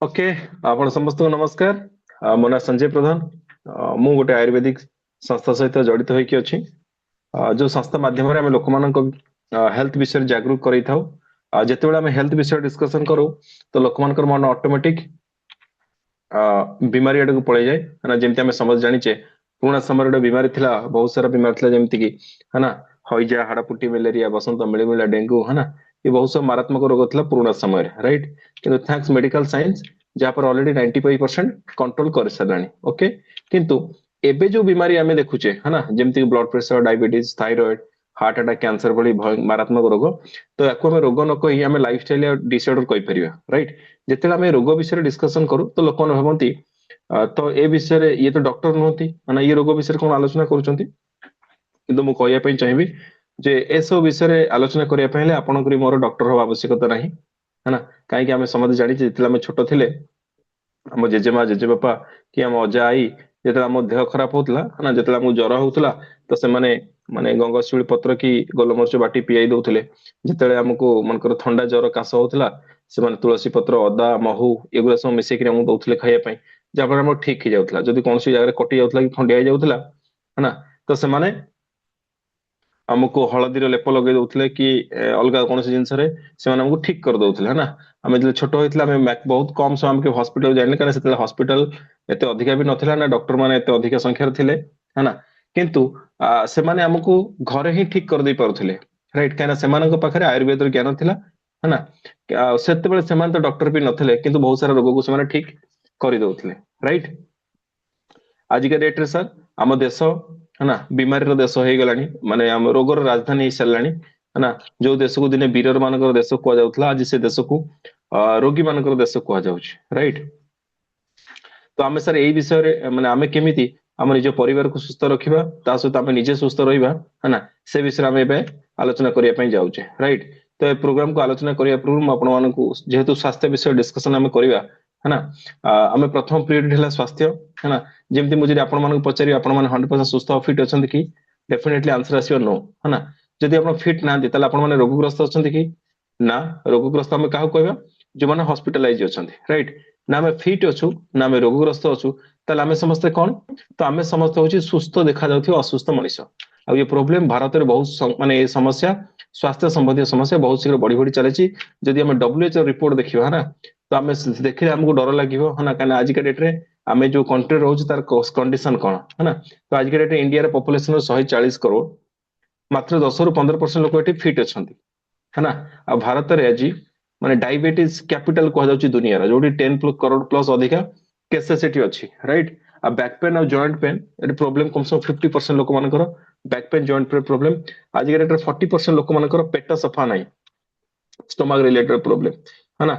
Okay आपण समस्त नमस्कार। मो ना संजय प्रधान। मु गोटे आयुर्वेदिक संस्था सहित जड़ित होइकी अछि। जो संस्था माध्यम आम लोक हेल्थ विषय जागरूक करई थाउ। जेतेबेले आम हेल्थ विषय डिस्कशन करू तो लोक मन ऑटोमेटिक बीमारी आड़ को पड़े जाए है जमी आम समझ जाचे पुराना समय गोटे बीमारी थिला बहुत सारा बीमारी थिला जमती कि है ना हईजा हाड़ापुटी मलेरिया बसंत मिलमिला डेंगू है ना ये बहुत सब मारात्मक रोग था पुराना समय राइट कि थैंक्स मेडिकल साइंस जहाँ पर ऑलरेडी 95% कंट्रोल कर सारे ओके किंतु एबे जो बीमारी आम देखुचे है ना जमती blood pressure diabetes thyroid heart attack cancer भली मारात्मक रोग तो या रोग न कही आम लाइफस्टाइल डिसऑर्डर कहीपर राइट जिते आम रोग विषय डिस्कसन करूँ तो लोक भावती तो ए विषय ये तो डॉक्टर नुहति ना ये रोग विषय कौन आलोचना करुँच किंतु मु कहवाई चाहिए जे ए सब विषय आलोचना करने आपंकर मोर डॉक्टर हवा आवश्यकता नहीं है ना कहीं आम समझ जानी जिते छोट थे आम जेजेमा जेजेबापा कि आम अजा आई जो आम देह खराब होता है ना जो आमको ज्वर होता तो से माने गंगशिउली पत्र कि गोलमरिच बाटी पियाई दौले जिते आमको मनकर थंडा ज्वर काश होता से तुलसी पत्र अदा महू एगुला सब मिसेक दौले खायापी जहाँफल ठीक हो जाता जब कौन जगह कटि जाता कि खंडिया हो जाता है ना तो से आमको हलदीर लेप लगे दौले कि अलग कौन जिनस ठीक कर दौले है ना आम जो छोट होता बहुत कम समय हॉस्पिटल जाने कहीं हॉस्पिटल एत अधिका भी नाला ना डॉक्टर मैंने एत अधिक संख्यार थे है ना किंतु से आमको घरे ही ठीक कर दे पारे राइट कहीं पाखे आयुर्वेद ज्ञान थिला है ना से तो डॉक्टर भी नथिले किंतु बहुत सारा रोग को से ठीक कर दौले राइट आजिका डेट रे सर आम देश है ना बीमारी देश हो गला माने आम रोगर राजधानी हो सारा है ना जो देश को दिने वीर मान देश कहला आज से देश को रोगी मान देश कहु राइट तो आम सर यही विषय माने आम केमी आम निज परिवार को सुस्थ रखा सहित आम निजे सुस्थ रहा है ना से विषय आम आलोचना करने जाऊे राइट तो ये प्रोग्राम को आलोचना करने पूर्व जेहेतु स्वास्थ्य विषय डिस्कसन आम करवा है ना आम प्रथम पीरियड है स्वास्थ्य है ना जमी मुझे आपको पचारि आप 100% सुस्थ फिट अच्छा कि डेफिनेटली आंसर आसो नो है ना जदि आप फिट ना आपने रोगग्रस्त अच्छा कि ना रोगग्रस्त आम क्या कहवा जो मैंने हॉस्पिटलाइज अच्छा राइट ना आम फिट अच्छु ना आम रोगग्रस्त अच्छु आम समस्ते कौन तो आम समस्त हूँ सुस्थ देखा असुस्थ मनीष आ ये प्रोब्लेम भारत में बहुत माने ये समस्या स्वास्थ्य संबंधी समस्या बहुत शीघ्र बढ़ी बढ़ी चली जदि आम WHO रिपोर्ट देखा है ना तो आम देखिए आमको डर लगे है ना कहीं आज डेट में आम जो कंट्री रोचे तार कंडीशन कौन है ना तो आज डेट इंडिया पॉपुलेशन 140 करोड़ मात्र 10 ରୁ 15% लोक ये फिट अच्छा है ना आ भारत में आज माने डायबिटीज कैपिटल कह दुनिया जो 10 करोड़ प्लस अधिका केसेस अच्छी राइट आ बैक पेन और जॉइंट पेन ये प्रोब्लेम कम से कम 50% लोक मान back pain joint pain problem आज के डेट 40% लोक मान पेट सफा नहीं स्टोमक रिलेटेड प्रोब्लेम है ना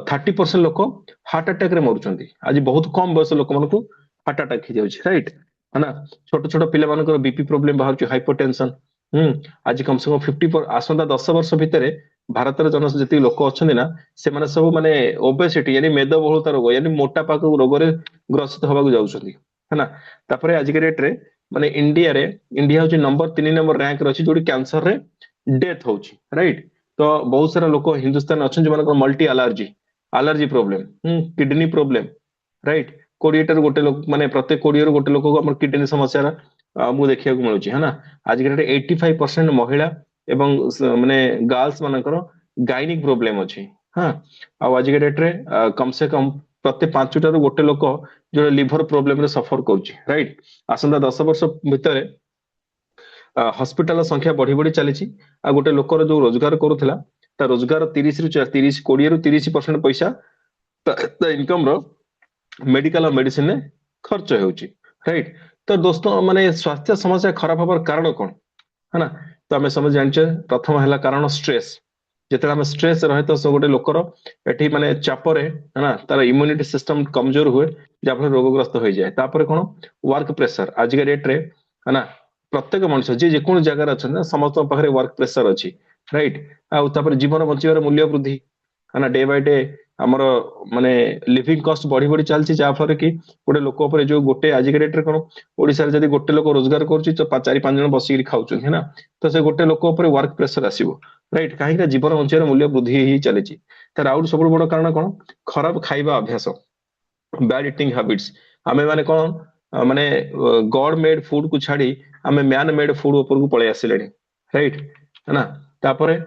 30% लोक हार्ट अटैक रे मरुचंती आज बहुत कम बयस लोक मान हार्ट अटैक हो जाए राइट है ना छोट छोट पिला मान बीपी प्रोब्लेम बाहर हाइपरटेंशन आज कम से कम 50 आसंता 10 वर्ष भितर भारत जन जी लोक अच्छा ना से सब माने ओबेसिटी यानी मेदबहुलता रोग यानी मोटापा रोग ग्रसित होगा जाऊँगी है ना तापर आज के डेट रे माने इंडिया हूँ नंबर 3 रैंक रे जो कैंसर रे डेथ हो राइट तो बहुत सारा लोक हिंदुस्तान अच्छा जो multi allergy problem kidney problem right 20 गोटे लोक माने प्रत्येक 20 गोटे लोक को किडनी समस्या मुझे देखा मिलूँ है ना आज के डेट 85% महिला एवं माने गर्ल्स मानकर गायनिक प्रोब्लेम अच्छी हाँ आज के डेट रे कम से कम प्रत्येक 5 गोटे लोक जो लिवर प्रोब्लेम सफर कर राइट आसंता 10 वर्ष भितर हॉस्पिटल संख्या बढ़ी बढ़ी चली गोटे लोकर जो रोजगार करूला रोजगार 20 ରୁ 30 पैसा इनकम रो मेडिकल और मेडिसिन खर्च होइट तो दोस्तों माने स्वास्थ्य समस्या खराब हबार कारण कौन है ना तो आम समझ जाने प्रथम है कारण स्ट्रेस जिते आम स्ट्रेस रहे तो गोटे लोकर एटी माने चापरे है ना तार इम्यूनिटी सिस्टम कमजोर हुए जहाँफल रोगग्रस्त हो जाए तापर कौन वर्क प्रेशर आज के डेट रे है ना प्रत्येक मनुष्य जी जेको जगार अच्छा समस्त वर्क प्रेशर अच्छी राइट आपर जीवन बचार मूल्य वृद्धि है ना डे बाय डे ଆମର ମାନେ लिविंग कॉस्ट बढ़ी बढ़ी चलती जा फल कि गोटे लोक ऊपर जो गोटे आज डेट रे कोन ओडिसा रे जदी गोटे लोक रोजगार करूची तो 4-5 जन बसिक खाउछन है ना तो से गोटे लोक ऊपर वर्क प्रेशर आसीबो राइट काहे कि जीवन बंचार मूल्य वृद्धि ही चलीची तार आउट सब बड़ कारण कोन खराब खाइबा अभ्यास बैड इटिंग हैबिट्स आमे माने कोन माने गॉड मेड फूड को छाड़ी आमे मैन मेड फूड ऊपर को पळे आसिलेनी राइट है ना तापरे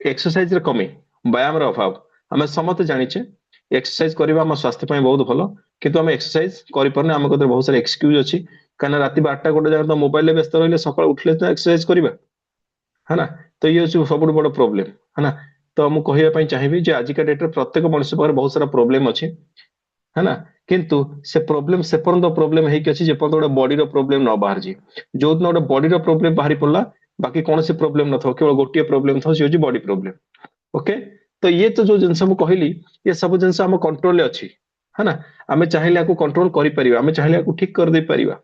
एक्सरसाइज रे कमी व्यायाम रो अभाव आमे समस्त जानिचे एक्सरसाइज करबा हम स्वास्थ्य पय बहुत भलो किंतु हम एक्सरसाइज करि परने हम कते बहुत सारा एक्सक्यूज अछि काना राति 12टा गोटे जगह तो मोबाइल ले व्यस्त रहिले सकाळ उठले तो एक्सरसाइज करबा है ना तो ये सब बड़ प्रॉब्लम है ना तो मु कहिबा पय चाहिबी जे आज का डेट रे प्रत्येक मनुष्य पर बहुत सारा प्रॉब्लम अछि है ना किंतु से प्रॉब्लम से पर्यंत प्रॉब्लम है कि जे पर्यंत गोटे बॉडी रो प्रॉब्लम न बाहर जी जो दिन गोटे बॉडी रो प्रॉब्लम बाहरी पड़ला बाकी कौन से प्रॉब्लम न थो केवल गोटे प्रॉब्लम थो से बॉडी प्रॉब्लम ओके तो ये तो जो जिनस मु कहली ये सब जिनस हम कंट्रोल अच्छी है ना आमे चाहिले याकू कंट्रोल करि परिबा आमे चाहिले याकू ठीक कर दे परिबा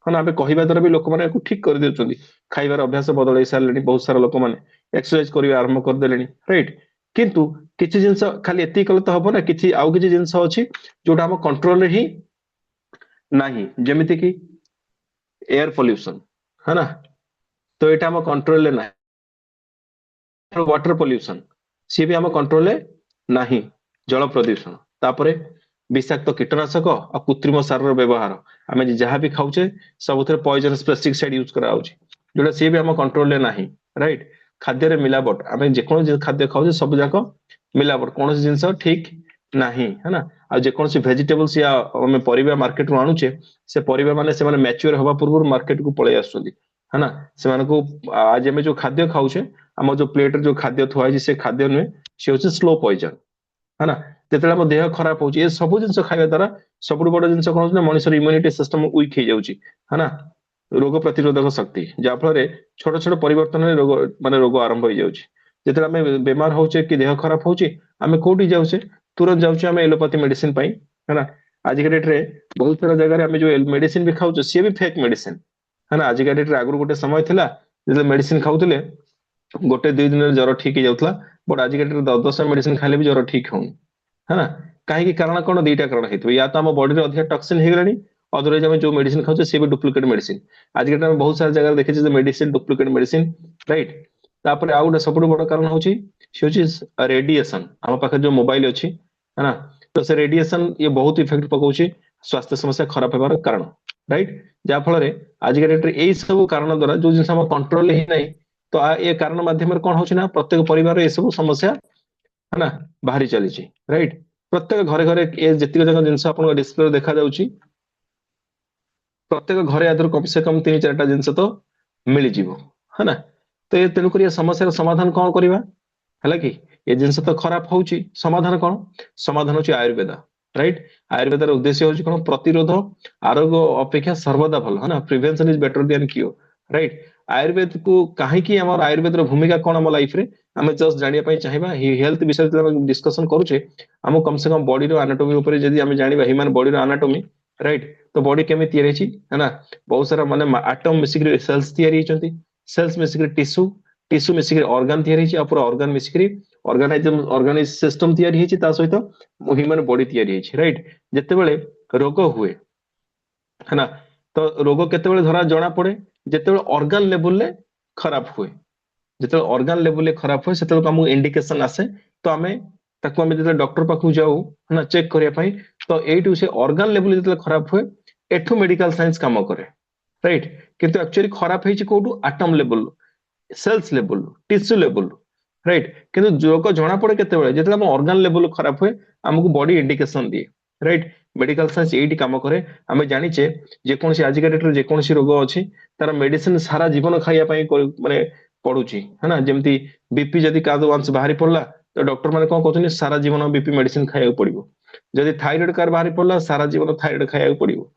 है ना आमे कहिबा द्वारा भी लोक माने याकू ठीक कर देउचंदी खाइबार अभ्यास बदलै सारलेनी बहुत सारा लोक माने एक्सरसाइज करिबा आरंभ कर देलेनी राइट किंतु किछि जिनस खाली एति कले तो हबो ना किछि आउ किछि जिनस अछि जोटा हम कंट्रोल रे ही नाही जेमिति कि एयर पोल्यूशन है ना तो एटा हम कंट्रोल ले नाही वाटर पोल्यूशन सी भी हम कंट्रोल नाही जल प्रदूषण तापरे विषाक्त कीटनाशक और कृत्रिम सार व्यवहार आम जहाँ भी खाऊे सब पॉइजनस पेस्टिसाइड यूज करा जोटा सी भी हम कंट्रोल ले नाही राइट खाद्य मिलावट आम जेको खाद्य खाऊे सब जाक मिलावट कौन जिनस ठीक नाही है ना आ जेकोसी वेजिटेबल्स या आम परिबा मार्केट रू आणुचे से परिबा माने से माने मैच्योर हवा पूर्व मार्केट को पळै आसुछंदी है ना से को आज आम जो खाद्य खाऊे आम जो प्लेट जो खाद्य थुआ से खाद्य नुहे सी हूँ स्लो पॉइजन है ना जो देह खराब हो सब जिन खाଇବା द्वारा सब बड़ जिन कौन मनुष्य इम्यूनिटी सिस्टम वीक हो जाऊँगी है ना रोग प्रतिरोधक शक्ति जहाँफल छोट छोट परिवर्तन रोग माने रोग आरंभ हो जाए आम बेमार होचे कि देह खराब होचे आम कौटी जाऊे तुरंत जाऊे आम एलोपैथी मेडिसिन है ना आज के डेट रे बहुत सारा जगह आम जो मेडिसिन भी खाऊ सी भी फेक मेडिसिन है ना आज के डेट रे आगु गोटे समय थिला मेडिसिन खाऊले गोटे 2 दिन ज्वर ठीक हो जाऊला बट आज के डेट 10 मेडिसिन खाइले भी ज्वर ठीक होनी है ना कहीं कारण कौन 2टा कारण है या तो आम बॉडी अधिक टॉक्सिन हो गलानी अदरवाइज आम जो मेडिसिन खाऊे सी भी डुप्लिकेट मेडिसिन आज के डेट बहुत सारा जगह देखिए मेडिसिन डुप्लिकेट मेडिसिन राइट तापर आउ गोटे सब बड़ कारण हूँ रेडिएशन आम पाखे जो मोबाइल अच्छी है ना तो से रेडिएशन ये बहुत इफेक्ट पकाउछ स्वास्थ्य समस्या खराब होबार कारण राइट जहाँ फल आज के डेट यही सब कारण द्वारा जो जिन कंट्रोल ही नहीं तो ये कारण माध्यम कौन हो ना प्रत्येक परिवार ये सब समस्या है ना बाहरी चली राइट प्रत्येक घरे घरे ये जितक जगह जिनस आप डिस्प्ले देखा जाउची प्रत्येक घरे आदर कम से कम 3-4टा जिनस तो मिल जीवो है ना तो ये तेणुक समस्या समाधान कौन करवा है कि ये जिनस तो खराब होची समाधान कौन समाधान होची आयुर्वेद राइट आयुर्वेद उद्देश्य होची कौन प्रतिरोध आरोग्य अपेक्षा सर्वदा भल है ना prevention is better than cure right Ayurveda को कहीं आम आयुर्वेद भूमिका कौन आम लाइफ रे आम जस्ट जानापी चाहिए हेल्थ विषय डिस्कसन करुचे आम कम से कम बॉडी आनाटोमी जदि आम जाना ह्यूमन बॉडी आनाटोमी राइट तो बॉडी केमी तैयारी है ना बहुत सारा माने आटम मिसिक सेल्स तैयारी सेल्स मिसिक टिश्यू टिश्यू मिसिक ऑर्गन तैयारी पूरा ऑर्गन मिसिक ऑर्गेनाइज सिस्टम तैयारी सहित ह्यूमन बॉडी तैयारी राइट जितेबाला रोग हुए है ना तो रोग केते धरा जना पड़े जिते ऑर्गन लेवल ले खराब हुए जिते ऑर्गन लेवल खराब हुए से आमको इंडिकेशन आसे तो आम जो डॉक्टर पाखु जाऊ है ना चेक करने तो यू से ऑर्गन लेवल जो खराब हुए एठू मेडिकल साइंस काम करे राइट किंतु एक्चुअली खराब है कौटू atom level cells level tissue level right किंतु रोग जना पड़े केते जो ऑर्गन लेवल खराब हुए आमको बॉडी इंडिकेशन दिए राइट मेडिकल साइंस ये काम करे आम जाचे जेकोसी आज के डेट जेकोसी रोग अच्छी तार मेडिसिन सारा जीवन खाइबाई माने पड़ुची है ना जमती बीपी जदि का वंस बाहरी पड़ला तो डॉक्टर मैंने कौन कहते सारा जीवन बीपी मेडिसिन खाया पड़ो जदि थायराइड कार बाहरी पड़ला सारा जीवन थायराइड खाया पड़ो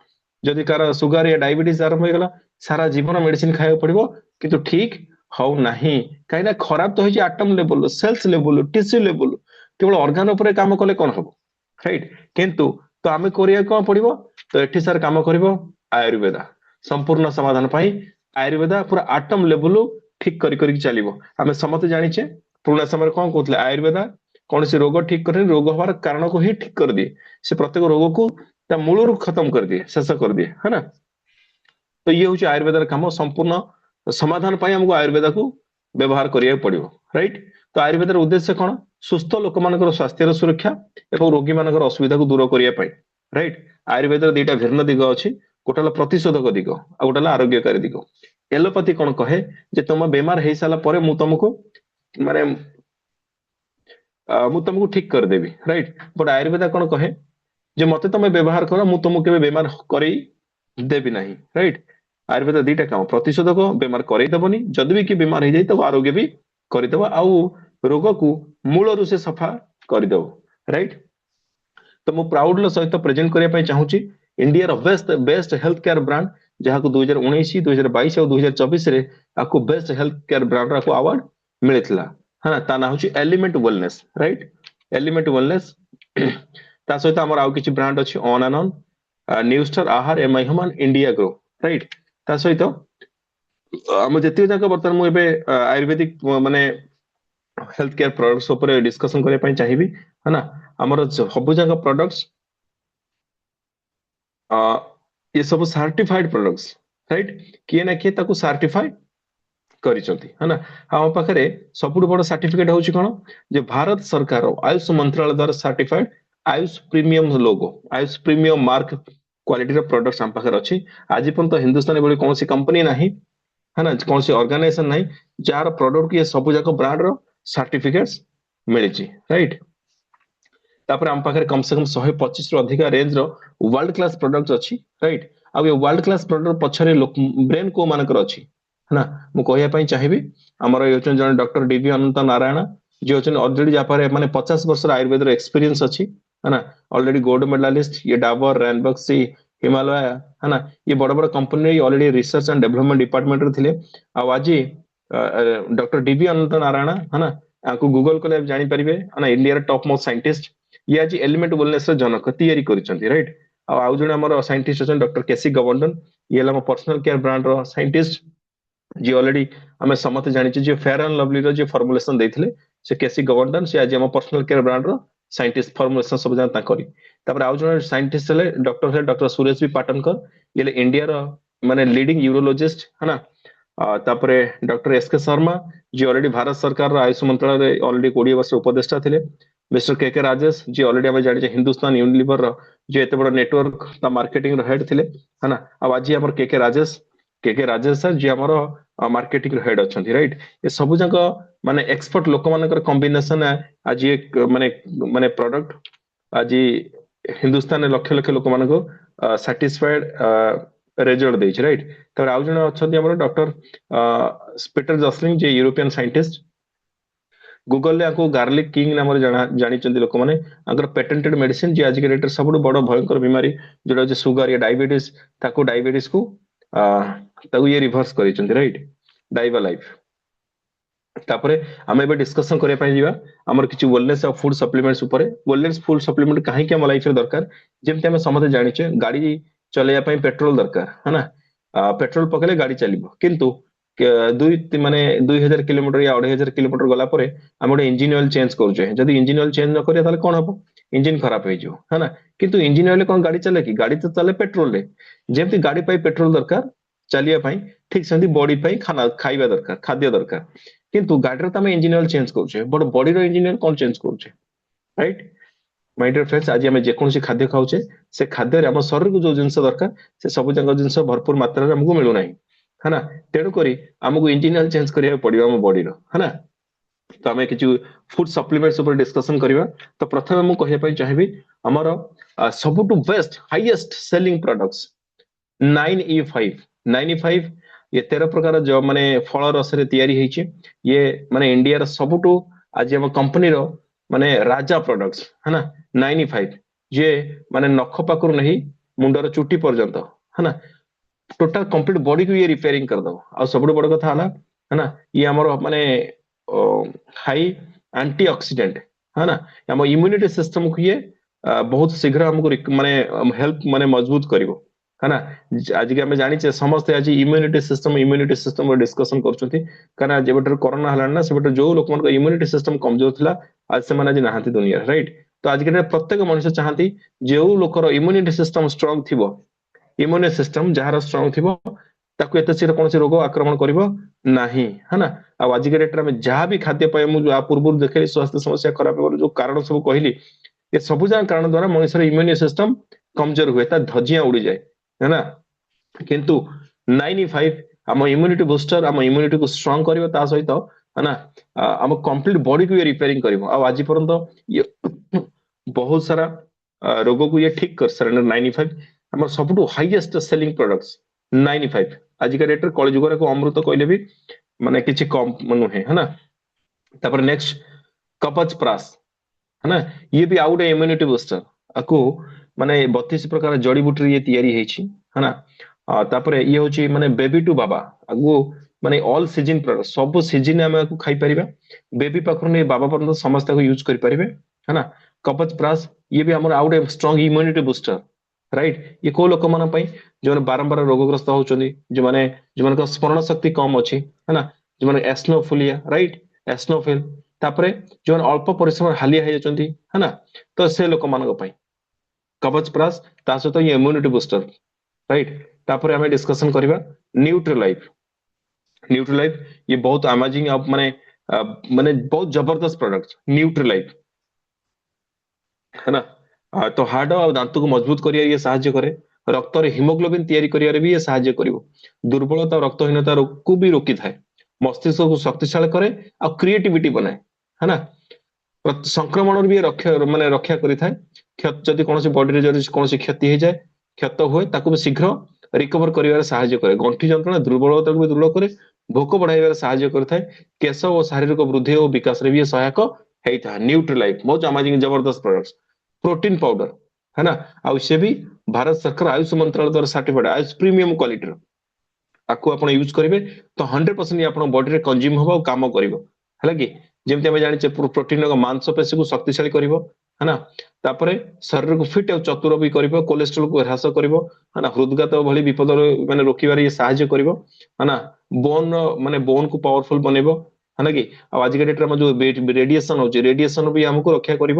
जदि कार सुगर या डायबिटीज आरंभ होगा सारा जीवन मेडिसिन खाया पड़ो किंतु ठीक हौ नाही कहीं खराब तो होची atom level cells level tissue level केवल ऑर्गन उपर काम कले कौन हम राइट किंतु तो आम करिया कौन पड़ो तो एठी सार काम करिवो आयुर्वेद संपूर्ण समाधान पाई आयुर्वेद पूरा आटम लेवल ठीक करी चलो आम समस्त जाचे पुराना समय कौन कहते आयुर्वेद कौन सी रोग ठीक करे, रोग हमारे कारण को ही ठीक कर दिए, से प्रत्येक रोग को ता मूलरू खत्म कर दिए, शेष कर दिए, है ना। तो ये हूँ आयुर्वेद काम, संपूर्ण समाधान पाई हमको आयुर्वेद को व्यवहार करिया पड़िबो, राइट। तो आयुर्वेद उद्देश्य कौन, सुस्थ लोक मान स्वास्थ्य सुरक्षा और रोगी मान असुविधा को दूर करने, राइट। आयुर्वेद दुईटा भिन्न दिग अच्छी, गोटे प्रतिशोधक दिग आ गोटे आरोग्यकारी दिग। एलोपैथी कौन कहे जे तुम बेमार हो सारा पर तुमको माने मु तुमको ठीक करदेवी, राइट। बट आयुर्वेद कौन कहे जे मत तुम व्यवहार कर, मु तुमको केबे बेमार करई देवी नहीं, राइट। आयुर्वेद दुईटा काम, प्रतिशोधक बेमार करईदेवनी, जदि भी कि बेमार हो जाए तो आरोग्य भी करदेव, आउ रोग को मूलरू से सफा करदेव, राइट। तो मु प्राउड सहित प्रेजेंट करने चाहूँगी India best best health care brand, जहाँ को 2019 2022 और 2024 रे आपको बेस्ट हेल्थ केयर ब्रांड को अवार्ड मिलता है ना। ता ना हूँ element wellness, right. Element wellness ता सहित आमर आउ किछि ब्रांड अछि ऑन एंड ऑन, न्यूस्टार, आहार, MI human, India grow, right. ता सहित आम जति जाक बर्तमान मु एबे आयुर्वेदिक माने हेल्थ केयर प्रोडक्ट्स ऊपर डिस्कशन करने चाहिए, है ना। आमर सब जाक प्रोडक्ट्स ये सब सर्टिफाइड प्रोडक्ट्स, राइट। किए ना किए ताकू सर्टिफाइड करिसंती, है ना। हम पाखरे सबुठ बड़ सर्टिफिकेट होची कोन, जे भारत सरकार आयुष मंत्रालय द्वारा सर्टिफाइड आयुष प्रीमियम लोगो, आयुष प्रीमियम मार्क क्वालिटी रो प्रोडक्ट्स हम पाखरे अछि। आज पर्यंत हिंदुस्तान बड़ी कौन सी कंपनी नहीं, है ना, कौन सी ऑर्गेनाइजेशन नहीं जार प्रोडक्ट ये सब जाक ब्रांड रो सर्टिफिकेट्स मिली, राइट। तापर हम पाखरे कम से कम 125 रो अधिक रेंज रो वर्ल्ड क्लास प्रोडक्ट्स अछि, राइट। आ ये वर्ल्ड क्लास प्रोडक्ट पछरे ब्रेन को मानकर अछि, है ना। मु कहया पई चाहिबी हमर ये जन डॉक्टर डीवी अनंत नारायण, जे होचन ऑलरेडी जापारे माने 50 वर्ष आयुर्वेद रो एक्सपीरियंस अछि, है ना। ऑलरेडी गोल्ड मेडलिस्ट, ये डाबर, रैनबक्सी, हिमालय, है ना, ये बड़ बड़ company already research and development department रे थिले। आ आज डॉक्टर डीवी अनंत नारायण, है ना, आपको गूगल कले जानि परिबे, है ना, इंडिया टॉप मोस्ट साइंटिस्ट, ये आज एलिमेंट वेलनेस जनक तैयारी करिसंती, राइट। आउ जने हमर साइंटिस्ट अछन डॉक्टर केसी गवर्धन, ये हम पर्सनल केयर ब्रांड रो साइंटिस्ट, जी ऑलरेडी हमें समस्त जानि जे फेयर एंड लवली रो जे फॉर्मुलेशन देथिले से केसी गवर्धन, से आज हम पर्सनल केयर ब्रांड रो साइंटिस्ट, फॉर्मुलेशन सब जानता करी। तापर आउ जने साइंटिस्ट ले डॉक्टर सुरेश बी पाटनकर, ये इंडिया रो माने लीडिंग यूरोलॉजिस्ट, है ना। तापरे डॉक्टर एस के शर्मा, जी ऑलरेडी भारत सरकार आयुष मंत्रालय ऑलरेडी 20 वर्ष उपदेष्टा थे। मिस्टर के राजेश, जी ऑलरेडी आम जाने हिंदुस्तान यूनिलीवर जो एत बड़ नेटवर्क मार्केटिंग हेड थे, है ना। अब आज आम के राजेश सर, जी आम मार्केटिंग हेड अच्छा, राइट। ये सब जाक माने एक्सपर्ट लोक मान कॉम्बिनेशन आज एक माने माने प्रोडक्ट आज हिंदुस्तान लक्ष लक्ष लोक मान साटिस्फाइड रेजल्ट देछि, राइट। तर आउ जने अछंती हमर डॉक्टर पीटर जसलिंग, जे यूरोपियन साइंटिस्ट, गूगल आपको गार्लिक किंग नाम जानी लोक मैंने पेटेंटेड मेडिसिन, जी आज के डेट सब बड़ भयंकर बीमारी जोटा सुगर या डायबिटीज, डायबिटीज को ये रिभर्स कर, राइट, डाइवा लाइफ। तापरे आम ए डिस्कसन करने आमर किसी वेलनेस और फूड सप्लीमेंट्स ऊपर। वेलनेस फूड सप्लीमेंट कहीं आम लाइफ दरकार, जमी आम समझे जाने गाड़ी चलैया पेट्रोल दरकार, है ना। पेट्रोल पकड़े गाड़ी चलो, किंतु दुई माने 2000 किलोमीटर या 2500 किलोमीटर गला परे हम गोटे इंजिन ऑयल चेंज करुचे, जदि इंजिन ऑयल चेंज न करिया ताले कोन हबो, इंजिन खराब हो जाओ, है ना। किंतु इंजिन ऑयल कौन गाड़ी चले कि, गाड़ी तो चले पेट्रोल रे। जेमती गाड़ी पाई पेट्रोल दरकार चलिया पाई, ठीक सेमती बॉडी पाई खाना खाइबा दरकार, खाद्य दरकार। किंतु गाड़ी रे तमे इंजिन ऑयल चेंज करुचे, बट बॉडी रो इंजिन ऑयल कौन चेंज करुचे, राइट। माय डियर फ्रेंड्स, आज आम जेकोसी खाद्य खाऊचे से खाद्य आम शरीर को जो जिनस दरकार से सब जाक जिनस भरपूर मात्रा रे हमको मिलू नाही, है ना। तेणु करी आमको इंजिन ऑयल चेंज करिया पड़िबो हम बॉडी रो, है ना। तो आम किसी फूड सप्लीमेंट्स ऊपर डिस्कशन करबा। तो प्रथम मु कहया पई चाहिबी हमर सबटु best highest selling products 9E5। 9E5 ये 13 प्रकार जो माने फल रस रे तैयारी हेछि, ये माने इंडिया रो सबटु आज हम कंपनी रो माने राजा प्रोडक्ट्स, है ना। 9E5 जे माने नख पाकुर नहीं मुंडर चुटी पर्यंत, है ना, टोटल कंप्लीट बॉडी को ये रिपेयरिंग कर दो। आ सब बड़ कथा है ना, ये हमर माने हाई एंटीऑक्सीडेंट, है ना, हम इम्यूनिटी सिस्टम को ये बहुत शीघ्र हमको माने हेल्प माने मजबूत करिवो, है ना। आज के हम जानिचे समस्त आज इम्यूनिटी सिस्टम डिस्कशन करछथि, काना जेबटर कोरोना हलाना सेबटर जो लोक मन इम्यूनिटी सिस्टम कमजोर थिला आज से आज नहांती दुनिया राइट। तो आज के प्रत्येक मनुष्य चाहती जो लोकर इम्यूनिटी सिस्टम स्ट्रांग थिबो, इम्यून सिस्टम जार स्ट्रांग थिबो ताकू एते शीघ्र कौन रोग आक्रमण करिवो नाही है ना। आ आज के डेट में जहाँ भी खाद्य पाए मुझे पूर्व देखे स्वास्थ्य समस्या खराब हो जो कारण सब कहली ये सब जहाँ कारण द्वारा मनुष्य इम्यून सिस्टम कमजोर हुए धजिया उड़ी जाए है ना। किंतु 95 आम इम्यूनिटी बुस्टर आम इम्यूनिटी को स्ट्रांग करिवो ता सहित है ना आम कंप्लीट बॉडी को ये रिपेयरिंग करिवो। आ आज पर्यंत ये बहुत सारा रोग को ये ठीक कर सारे 95 आम सब हाईएस्ट सेलिंग प्रोडक्ट्स 95 आज का डेट कली जुगर को अमृत कहले भी माने किसी कम नुहे है ना। तापर नेक्स्ट कपच प्रास है ना ये भी आउ गए इम्यूनिटी बुस्टर आपको माने 32 प्रकार जड़ी बूटी ये तैयारी है ना। तापरे ये हूँ माने बेबी टू बाबा आगु माने ऑल सीजन प्रोडक्ट सब सीजन आम खाई परिबा बेबी पाखर नहीं बाबा पर्यंत समस्त यूज कर पारे है ना। कपच प्रास ये भी आम आउ गए स्ट्रांग इम्यूनिटी बुस्टर राइट। ये को लोक मान जो बारंबार रोगग्रस्त होचंदी जो माने जो स्मरण शक्ति कम अच्छी है ना जो माने एस्नोफुलिया राइट एस्नोफिल तापरे जो अल्प परिश्रम हालिया हो जाती है ना। तो से लोक मान कवच प्रास ता सहित ये इम्यूनिटी बुस्टर राइट। तापरे हमें डिस्कशन करबा न्यूट्रीलाइफ। न्यूट्रीलाइफ ये बहुत अमेजिंग माने माने बहुत जबरदस्त प्रोडक्ट न्यूट्रीलाइफ है ना। तो हार्ट और दांत को मजबूत करिया ये साहाय्य करे रक्त हिमोग्लोबिन तैयारी करिया भी ये साहाय्य करिवो दुर्बलता और रक्तहीनता को भी रोकी थाए मस्तिष्क को शक्तिशाली करे और क्रिएटिविटी बनाए है ना। संक्रमण भी रक्षा माने रक्षा करिथाए जदि कौन बॉडी रे कौन क्षति हो जाए क्षत हुए ताकू भी शीघ्र रिकवर करिवार साहाय्य करे गंठी जंत्रणा दुर्बलता को भी दूर करे भोक बढ़ाइबार साहाय्य करथाए केश और शारीरिक वृद्धि और विकास रे भी सहायक होता है। न्यूट्रीलाइफ बहुत अमेजिंग जबरदस्त प्रोडक्ट्स प्रोटीन पाउडर है ना। आ से भी भारत सरकार आयुष मंत्रालय द्वारा सर्टिफाइड आयुष प्रीमियम क्वालिटी आपको आप यूज करेंगे तो 100% आप बॉडी रे कंज्यूम हम काम कर है कि जमी आम जाने प्रोटीन मांसपेशी को शक्तिशाली कर है ना। तापरे शरीर को फिट और चतुर भी कर कोलेस्ट्रोल को ह्रास कर है ना हृदघात भली विपद माने रोकबार ये साहाय्य कर है ना। बोन माने बोन को पावरफुल बनइबो है ना कि आज के डेट में जो रेडिएशन हो रेडिएशन भी हमको रक्षा कर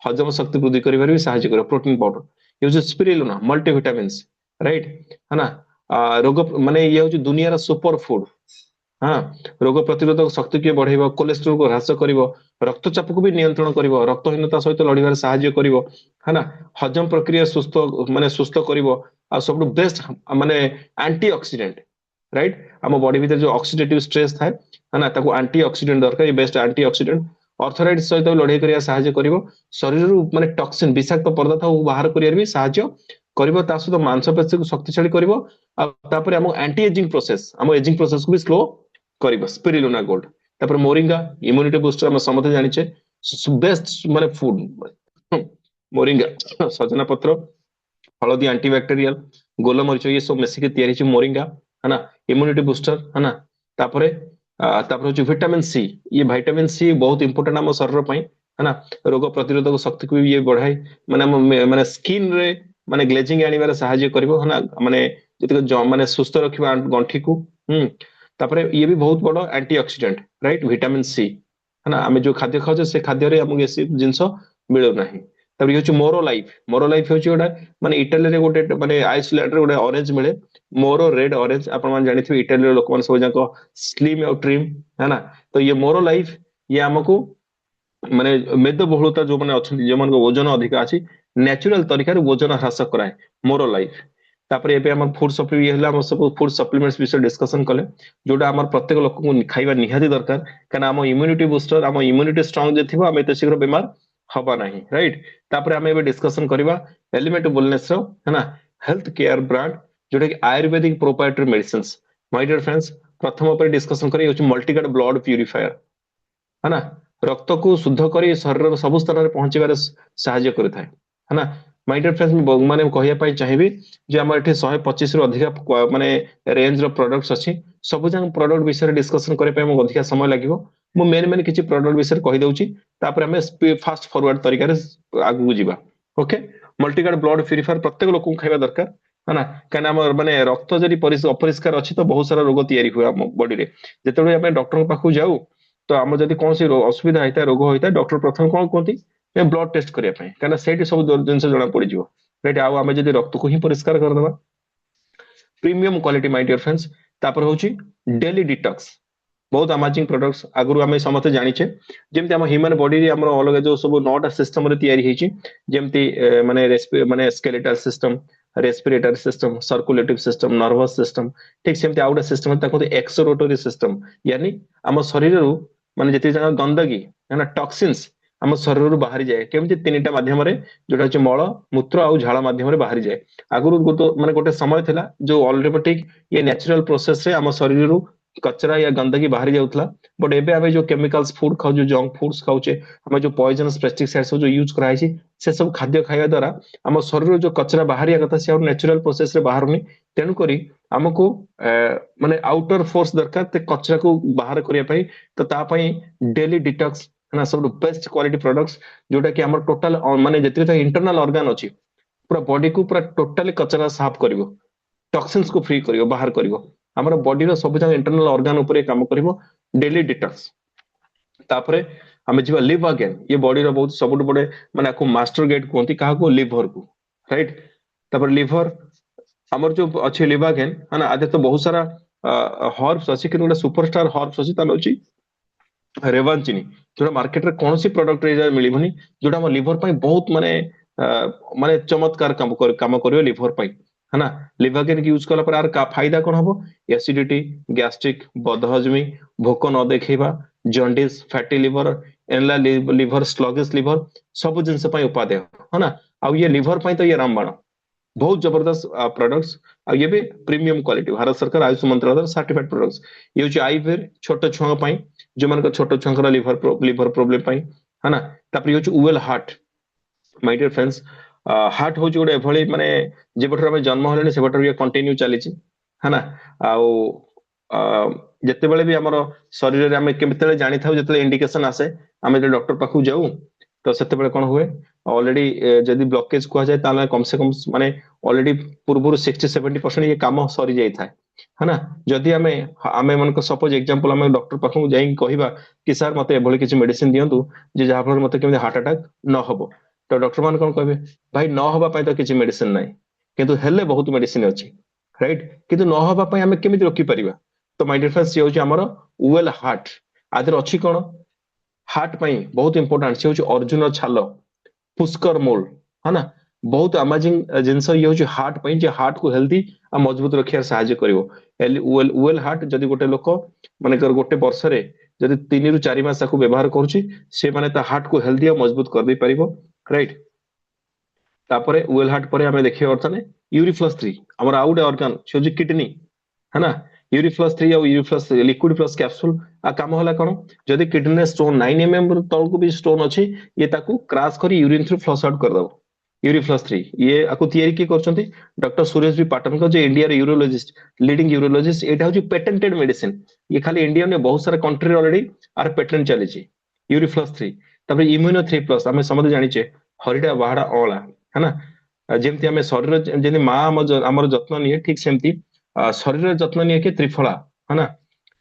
हजम शक्ति वृद्धि कर भी साहाय्य कर प्रोटीन पाउडर ये स्पिरुलिना मल्टीविटामिन राइट है ना। रोग माने ये हूँ दुनिया सुपर फूड हाँ रोग प्रतिरोधक शक्ति को बढ़ेगा कोलेस्ट्रोल को ह्रास कर रक्तचाप को भी नियंत्रण कर रक्तहीनता सहित लड़बार साहाय्य कर है ना। हजम प्रक्रिया सुस्थ माने सुस्थ कर सब बेस्ट माने एंटीऑक्सीडेंट राइट आम बॉडी भीतर जो ऑक्सीडेटिव स्ट्रेस थाए है ना ताको एंटीऑक्सीडेंट दरकार बेस्ट एंटीऑक्सीडेंट अर्थराइटिस सहित लड़ाई करिया साहाय्य कर शरीर माने टॉक्सिन विषाक्त पदार्थ बाहर करियार भी साहाय्य करिवो ता सहित मांसपेशी को शक्तिशाली करिवो तापर हम एंटी एजिंग प्रोसेस हम एजिंग प्रोसेस को भी स्लो करिवो स्पिरुलिना गोल्ड तापर मोरिंगा इम्यूनिटी बूस्टर हम समझते जानिचे बेस्ट माने फूड मोरिंगा सजना पत्र हळदी एंटीबैक्टीरियल गोलमरीच ये सब मिसिक तैयारी छि मोरिंगा है ना इम्यूनिटी बूस्टर है ना। तापरे तापर हूँ विटामिन सी ये विटामिन सी बहुत इंपोर्टेंट आम शरीर पे है ना रोग प्रतिरोधक शक्ति को भी ये बढ़ाए माने माने स्किन रे माने ग्लेजिंग आनिबार साहाय्य करिवो है ना माने जति माने सुस्थ रखिबा गंठी को तापरे ये भी बहुत बड़ एंटीऑक्सीडेंट राइट विटामिन सी है ना। आम जो खाद्य खाऊ से खाद्य रे हमको ये जिंस मिलू नाही। तापर ये हूँ मोरो लाइफ हूँ गोटे माने इटाली रे गोटे माने आइसलैंड रे गोटे ऑरेंज मिले मोरो रेड ऑरेंज आप जानी इटाली लोक सब जाक स्लिम और ट्रिम है ना। तो ये मोरो लाइफ ये आमको माने मेदबहुलता जो मैंने अच्छा जो मान ओजन अधिक अच्छी नेचुरल तरीका ओजन ह्रास कराए मोरो लाइफ। तापर एबे हमर फूड सप्लीमेंट हम सब फूड सप्लीमेंट्स विषय डिस्कशन कले जोटा हमर प्रत्येक लोक को खाइबा निहाती दरकार कारण हम इम्यूनिटी बूस्टर हम इम्यूनिटी स्ट्रांग जे थिबो हम एते शीघ्र बीमार हबा नाही राइट। तापर हम एबे डिस्कशन करबा एलिमेंट वेलनेस रो है ना हेल्थ केयर ब्रांड जोटा कि ayurvedic proprietary medicines my dear friends प्रथम पर डिस्कशन करी होची मल्टीगार्ड ब्लड प्यूरिफायर है ना रक्त को शुद्ध कर शरीर सब स्थान में पहुंचार साहाय्य करता है ना। माय डियर फ्रेंड्स माने कहया चाहिए जे आम एठी 125 रु अधिक माने रेंज रो प्रोडक्ट्स अच्छी सब जंग प्रोडक्ट विषय डिस्कशन करे पे अधिक समय लागिवो मु मेन किछि प्रोडक्ट विषय कहि दउची तापर हमें फास्ट फॉरवर्ड तरीका रे आगु जीवा ओके। मल्टीगार्ड ब्लड प्यूरिफायर प्रत्येक लोक को खाइबा दरकार है ना कहीं आम माने रक्त जदि अपरिष्कार अच्छी तो बहुत सारा रोग तैयारी हुए आम बॉडी रे जेतेबेले आम डॉक्टर पाखु जाऊ तो आम जदि कौन सी असुविधा होता है रोग होता है डॉक्टर प्रथम कौन कहते ब्लड टेस्ट करने कहीं से सब जिन जना पड़ राइट आम जब रक्त को ही परिष्कार करदे premium quality my dear friends तापर होची डेली डिटॉक्स बहुत अमेजिंग प्रोडक्ट्स आगु आम समस्त जानिचे जेमती आम ह्यूमन बॉडी रे हमर अलग जो सब 9टा सिस्टम रे तयारी हेची जेमती माने माने skeletal system respiratory system circulative system nervous system ठीक सेमती आउटा सिस्टम ताको एक्सोरोटरी सिस्टम यानी आम शरीर रु माने जति जना गंदगी है ना टॉक्सिन्स आम शरीर रु बाहरी जाए केमती तीनटा माध्यम रे जोटा होची मल मूत्र आ झाଳ माध्यम रे बाहरी जाए आगु माने गोटे समय थिला जो ऑटोमेटिक ये नेचुरल प्रोसेस रे आम शरीर रु कचरा या गंदगी बाहरी जाउथला बट एबे आमे जो केमिकल्स फूड खाउ जो जंक फूड्स खाउचे आमे जो पॉइजनस पेस्टिसाइड्स जो यूज कराई छी से सब खाद्य खाଇବା द्वारा आम शरीर जो कचरा बाहरिया कथा से नेचुरल प्रोसेस रे बाहरुनी तेनु करी हमको माने आउटर फोर्स दरकार ते कचरा को बाहर करिया पई तो ता पई डेली डिटॉक्स ना सब बेस्ट क्वालिटी प्रोडक्ट्स जोटा कि हमर टोटल माने जति इंटरनल ऑर्गन अछि पूरा बॉडी को पूरा टोटली कचरा साफ करिवो टॉक्सिन्स को फ्री करिवो बाहर करिवो हमर बॉडी रो सब जगह इंटरनल ऑर्गन ऊपर काम करिवो डेली डिटॉक्स तापरे हमें जीवा लिव अगेन ये बॉडी रो बहुत सबुट बड़े माने को मास्टर गेट कोंती काहा को लिवर को राइट तापर लिवर हमर जो अच्छे लिव अगेन है ना आदे तो बहुत सारा हर्ब्स अछि कि सुपरस्टार हर्ब्स अछि तानो अछि रेवांचिनी जोटा मार्केट रे कौन सी प्रोडक्ट रे मिलिबनी जोटा हम लिवर पई बहुत माने माने चमत्कार काम करियो लिवर पई है ना लिवागेन यूज कला पर आर का फायदा कौन हबो एसिडिटी गैस्ट्रिक बदहजमी भोक न देखैबा जॉन्डिस फैटी लिवर एनला लिवर स्लगिश लिवर सब जिनस पई उपादेय है ना आ ये लिवर पई तो ये रामबाण बहुत जबरदस्त प्रोडक्ट्स आ ये भी प्रीमियम क्वालिटी भारत सरकार आयुष मंत्रालय सर्टिफाइड प्रोडक्ट्स ये होची आईवेर छोट छुआ पई जो मन छोट छुआ लिवर प्रॉब्लम पई है ना तापर ये होची उवेल heart my dear friends heart हो गोटे एभली माने जेबठर हम जन्म होले सेबठर ये कंटिन्यू चली है ना आउ जते बेले भी हमर शरीर रे हम केतेले जानि थाउ जते इंडिकेशन आसे हम जे डॉक्टर पाखु जाऊ तो सेते बेले कोन हुए ऑलरेडी जदी ब्लॉकेज को जाए ताले कम से कम माने ऑलरेडी पूर्व 60-70% ये काम सरी जाई थाए है ना जदी हमें मन को सपोज एग्जांपल हम डॉक्टर पाखु जाई कहिबा कि सर मते एभली किछ मेडिसिन दियंतु जे जहा फल मते केमे हार्ट अटैक न हबो तो डॉक्टर मान कौन कहे भाई न हवा पाई तो किसी मेडिसिन नाही किंतु हेले बहुत मेडिसिन अछि राइट किंतु न हवा पाई हमें केमिति रोकी परिबा तो माय डियर फ्रेंड्स ये होची हमर उवेल हार्ट आदर अछि कोन हार्ट पाई बहुत इंपोर्टेंट से होची अर्जुन छाल पुष्कर मोल है ना बहुत अमेजिंग जिंस ये होची हार्ट पाई जे हार्ट को हेल्दी आ मजबूत रखिया सहायता करिवो उवेल हार्ट जदी गोटे लोक माने गोटे वर्ष रे जदी 3 रु 4 मास को व्यवहार करूची से माने ता हार्ट को हेल्दी आ मजबूत कर दे परिबो राइट तापरे उवेल हार्ट परे हमें देखिए अर्थने यूरिफ्लस 3 हमर आउट ऑर्गन से जो किडनी है ना यूरिफ्लस 3 और यूरिफ्लस लिक्विड प्लस कैप्सूल आ काम होला कोन जदी किडनी स्टोन 9 एमएम तल को भी स्टोन अछि ये ताकू क्रैश करी यूरिन थ्रू फ्लश आउट कर दो यूरिफ्लस 3 ये आकु तयारी की करछंती डॉक्टर सुरेश बी पाटन को जो इंडिया रे यूरोलॉजिस्ट लीडिंग यूरोलॉजिस्ट एटा होची पेटेंटेड मेडिसिन ये खाली इंडिया में बहुत सारा कंट्री ऑलरेडी आर पेटेंट चली छी यूरिफ्लस 3 तबरे इम्यूनो 3 प्लस हमें समझ जानि छे हरिडा बाहाडा अळा है ना जेमती हमें शरीर जेनी मां हमर जत्न निये ठीक सेमती शरीर जत्न निये के त्रिफला है ना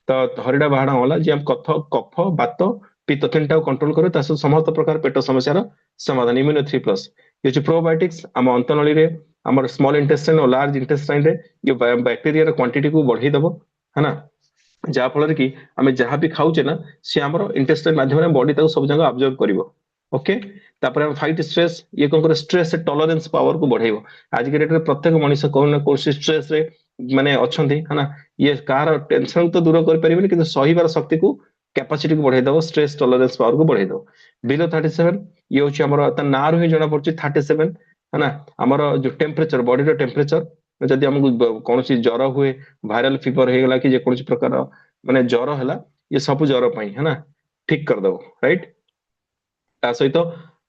तो हरिडा बाहाडा अळा जे हम कफ बात पित्त तीनटा कंट्रोल करे तास समस्त प्रकार पेट समस्या समाधान इम्यूनो 3 प्लस ये प्रोबायोटिक्स हम अंतनली रे हमर स्मॉल इंटेस्टाइन और लार्ज इंटेस्टाइन रे ये बैक्टीरिया रे क्वांटिटी को बढ़ाई दबो है ना जहा फल कि आम जहाँ भी खाऊचे ना सी आम इंटेस्टाइन माध्यम बॉडी सब जगह अब्जर्व करिवो ओके तापर हम फाइट स्ट्रेस ये कौन करे स्ट्रेस टॉलरेंस पावर को बढ़ाइबो आज के डेट रे प्रत्येक मनुष्य कोन ना कोन स्ट्रेस रे माने अछंती है ना ये कार टेंशन तो दूर कर परिबेनी किंतु सहीबार शक्ति को कैपेसिटी को बढ़ाई दबो स्ट्रेस टॉलरेंस पावर को बढ़ाई दबो बिलो 37 ये होची हमर त नार ही जणा पड़ची 37 है ना हमर जो टेम्परेचर बॉडी रो टेम्परेचर जदि हमको कौन सी ज्वर हुए वायरल फीवर हो गला कि जे कौन प्रकार माने ज्वर है ये सब ज्वर पाई है ना ठीक कर दबो राइट ता सहित